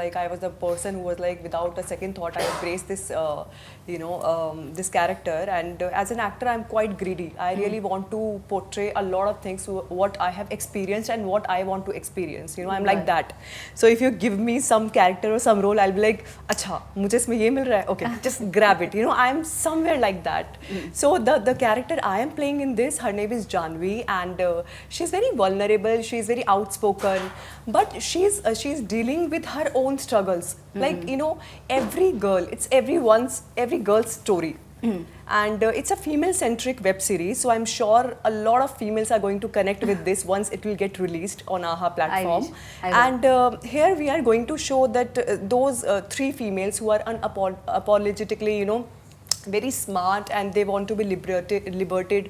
the person who was like, without a second thought, I embraced this, this character. And as an actor, I'm quite greedy. I really want to portray a lot of things, what I have experienced and what I want to experience. I'm like that. So if you give me some character or some role, I'll be like, "Acha, mujhe isme ye mil raha hai. Okay, just grab it." I'm somewhere like that. So the character I am playing in this, her name is Janvi, and she's very vulnerable. She's very outspoken, but she's dealing with her own struggles. Like every girl, it's every girl's story. And it's a female-centric web series, so I'm sure a lot of females are going to connect with this once it will get released on AHA platform. And here we are going to show that those 3 females who are unapologetically, very smart, and they want to be liberated,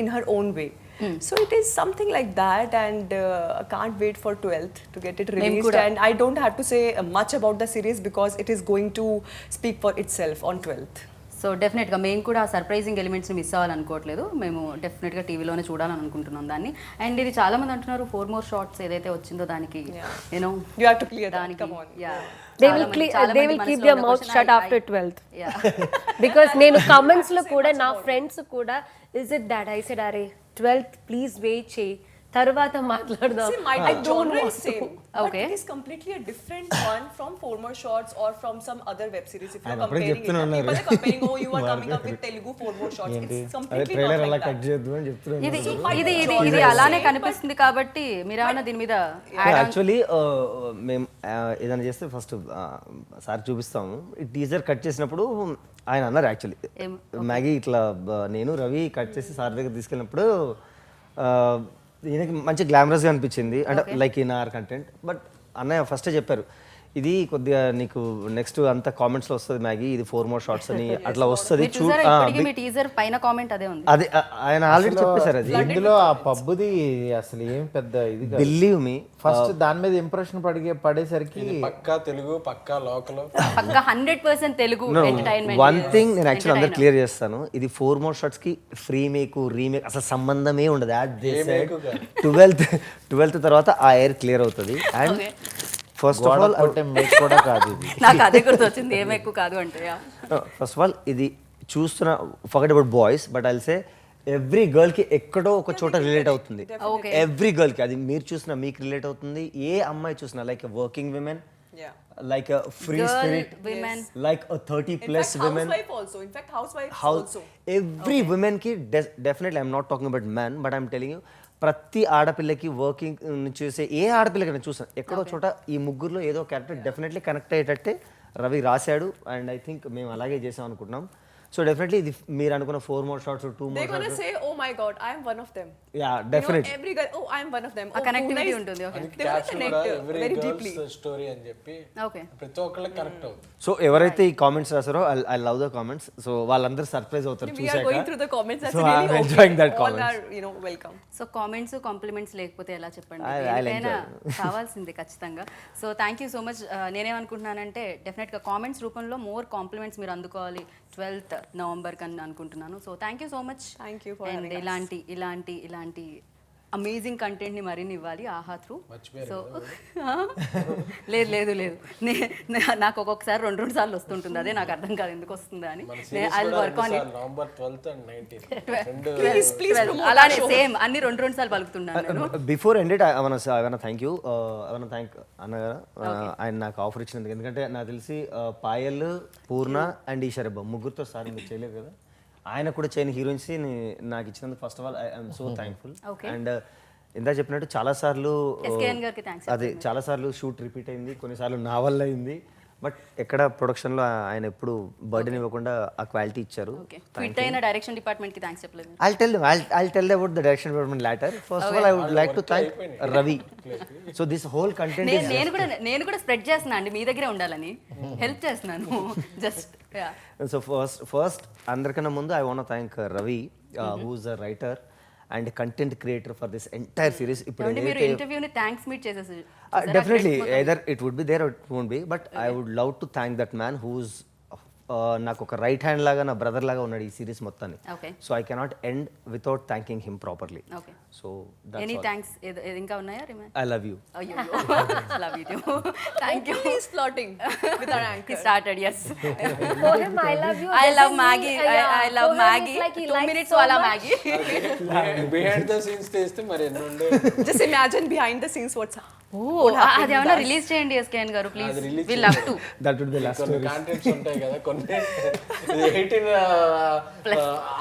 in her own way. So it is something like that, and I can't wait for 12th to get it released. And I don't have to say much about the series because it is going to speak for itself on 12th. So డెఫినెట్గా మేము కూడా ఆ surprising ఎలిమెంట్స్ని miss అవ్వాలనుకోవట్లేదు. మేము డెఫినెట్గా టీవీలోనే చూడాలని అనుకుంటున్నాం దాన్ని. అండ్ ఇది చాలా మంది అంటున్నారు 4 more shots ఏదైతే వచ్చిందో దానికి you have to clear that. Come on. They will keep their mouth shut after 12th. Because నేను comments లో కూడా నా ఫ్రెండ్స్ కూడా is it that I said అరే 12th please wait చేయి తర్వాత మాట్లాడదాం. See, my genre is same. Okay. But it is completely a different one from 4 more shots or from some other web series. If you're comparing it, people are comparing, oh, you are coming up with Telugu 4 more shots. It's completely not like that. ఇది అలానే కనిపిస్తుంది కాబట్టి మీరేమన్నా దీని మీద actually మేము ఏదైనా చేస్తే ఫస్ట్ సార్ చూపిస్తాము. ఈ టీజర్ కట్ చేసినప్పుడు ఆయన అన్నారు యాక్చువల్లీ, మ్యాగీ ఇట్లా నేను రవి కట్ చేసి సార్ దగ్గర తీసుకెళ్ళినప్పుడు ఈయనకి మంచి గ్లామరస్గా అనిపించింది, అంటే like in our content. But అన్నయ్య ఫస్టే చెప్పారు, ఇది కొద్దిగా నీకు నెక్స్ట్ అంత కామెంట్స్ లో వస్తుంది మ్యాగీ, ఇది 4 more shots అని అట్లా వస్తుంది. అదే ఆయన ఆల్రెడీ చెప్పేశారు. అది ఇందులో ఆ పబ్బుది అసలు ఏం పెద్ద ఇది బిలీవ్ మీ, ఫస్ట్ దాని మీద ఇంప్రెషన్ పడేసరికి పక్కా తెలుగు, పక్కా లోకల్, పక్కా 100% తెలుగు ఎంటర్టైన్మెంట్. వన్ థింగ్ నేను యాక్చువల్లీ అందరు క్లియర్ చేస్తాను, ఇది 4 more shots కి ఫ్రీ మేక్ రీమేక్ అసలు సంబంధమే ఉండదు. 12th తర్వాత ఆ ఎయిర్ క్లియర్ అవుతుంది. And first of all make కూడా కాదు ఇది, నాకు అదే గుర్తొచ్చింది ఏం ఎక్కువ కాదు అంటే. ఫస్ట్ ఆఫ్ ఆల్ ఇది చూస్తున్న forget about boys, but I'll say every girl కి ఎక్కడో ఒక చోట రిలేట్ అవుతుంది. ఎవ్రీ గర్ల్ కి, అది మీరు చూసినా మీకు రిలేట్ అవుతుంది. ఏ అమ్మాయి చూసినా like working women, like a free spirit women, like a 30+ women, housewife also, every women ki definitely, I'm not talking about men, but I'm telling you ప్రతి ఆడపిల్లకి వర్కింగ్ చూసే ఏ ఆడపిల్లకి నేను చూసాను ఎక్కడో చోట ఈ ముగ్గురులో ఏదో క్యారెక్టర్ డెఫినెట్లీ కనెక్ట్ అయ్యేటట్టే రవి రాశాడు అండ్ ఐ థింక్ మేము అలాగే చేసాం అనుకుంటున్నాం సో డెఫినెట్లీ ఇది మీరు అనుకున్న 4 more shots 2 more They're gonna shots say, "Oh my God, I am one of them." Yeah You know, definitely every girl, "Oh, I am one of them." ఆ Oh, connectivity Poona is- ఉంటుంది, okay. అందుకే They will caption connect కూడా every very girl's deeply. story అని చెప్పి okay ప్రతి ఒక్కళ్ళకి connect అవుతుంది. So ఎవరైతే ఈ కామెంట్స్ రాసారో I love the comments so వాళ్ళందరూ సర్ప్రైజ్ అవుతారు We are going through చూసాక the comments. That's So really I'm okay. enjoying that All comments. are, you know, welcome. So comments compliments లేకపోతే ఎలా చెప్పండి I'll దేనికైనా enjoy. కావాల్సిందే ఖచ్చితంగా so thank you so much నేనేమనుకుంటున్నానంటే డెఫినెట్గా కామెంట్స్ రూపంలో మోర్ కాంప్లిమెంట్స్ మీరు అందుకోవాలి 12th November కన్నా అనుకుంటున్నాను so thank you so much Thank you for and having us. ఇలాంటి అమేజింగ్ కంటెంట్ని మరిన్ని ఇవ్వాలి ఆహా త్రూ మర్చిపోయారు సో లేదు నాకు ఒక్కొక్కసారి రెండు సార్లు వస్తుంటుంది అదే నాకు అర్థం కాదు ఎందుకు వస్తుందా అని మన I work on it November 12th and 19th రెండు Please promote అలానే సేమ్ అన్ని రెండు సార్లు పలుకుతున్నాను నేను before ended I thank you I thank అన్నగారు ఆయన నాకు ఆఫర్ ఇచ్చినందుకు ఎందుకంటే నాకు తెలిసి పాయల్ పూర్ణ అండ్ ఈశ్వరబ్బ ముగ్గురుతో సార్ మీరు చేయలేదు కదా ఆయన కూడా చేయని హీరోయిన్స్ నాకు ఇచ్చినందుకు first of all I'm so thankful Okay. And ఇందా చెప్పినట్టు చాలాసార్లు SKN గారికి thanks అదే చాలాసార్లు షూట్ రిపీట్ అయింది కొన్నిసార్లు నా వల్ల అయింది బట్ ఎక్కడ ప్రొడక్షన్లో ఆయన ఎప్పుడు బర్డెన్ ఇవ్వకుండా ఆ క్వాలిటీ ఇచ్చారు ఓకే క్విట్ అయిన డైరెక్షన్ డిపార్ట్మెంట్కి థ్యాంక్స్ చెప్పలేదు I'll tell them about the direction department later. First of all, I would like to thank Ravi. So this whole content is నేను కూడా స్ప్రెడ్ చేస్తున్నా అండి మీ దగ్గరే ఉండాలని హెల్ప్ చేస్తున్నాను జస్ట్ so first అందరికన్నా ముందు I want to thank Ravi, who's a writer and content creator for this entire series. ఇప్పుడు మీరు ఇంటర్వ్యూని థ్యాంక్స్ మీట్ చేసేసి definitely either it would be there or it won't be, but I would love to thank that man who's నాకు ఒక right hand లాగా నా brother లాగా ఉన్నాడు ఈ సిరీస్ మొత్తాన్ని okay so I cannot end without thanking him properly okay so any thanks ఇంకా ఉన్నాయా రిమైన్ ఐ లవ్ యూ అయ్యో love you two thank you He's flirting with our anchor. he started yes For him, I love you. I love doesn't Maggie. mean- yeah, I love for him, Maggie. it's like he 2 likes minutes so wala much. Maggie. Behind the scenes తీస్తే మరి ఎన్ని ఉండే Just imagine behind the scenes what's అది ఏమన్నా release చేయండి SKN గారు please అది release we love to that would be last కొన్ని కాంటెంట్స్ ఉంటాయి కదా కొన్ని 18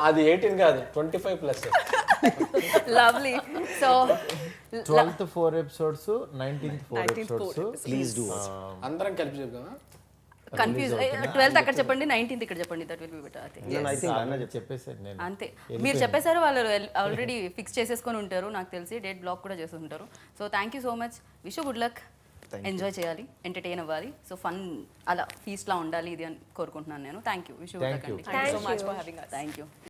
అది 18 కాదు 25 plus lovely so 12th 4 episodes, 19th 4 19th 4 episodes. Please do అందరం కలిపి చెప్దామా కన్ఫ్యూజ్ 12th అక్కడ చెప్పండి 19th ఇక్కడ చెప్పండి that will be better I think I think అన్న చెప్పేసాను నేను. అంతే మీరు చెప్పేశారు వాళ్ళు ఆల్రెడీ ఫిక్స్ చేసేసుకొని ఉంటారు నాకు తెలిసి డేట్ బ్లాక్ కూడా చేసి ఉంటారు so thank you so much wish good luck enjoy చేయాలి ఎంటర్టైన్ అవ్వాలి సో ఫన్ అలా ఫీస్ట్లా ఉండాలి ఇది అని కోరుకుంటున్నాను నేను thank you wish good luck అండి Thank you so much for having us. Thank you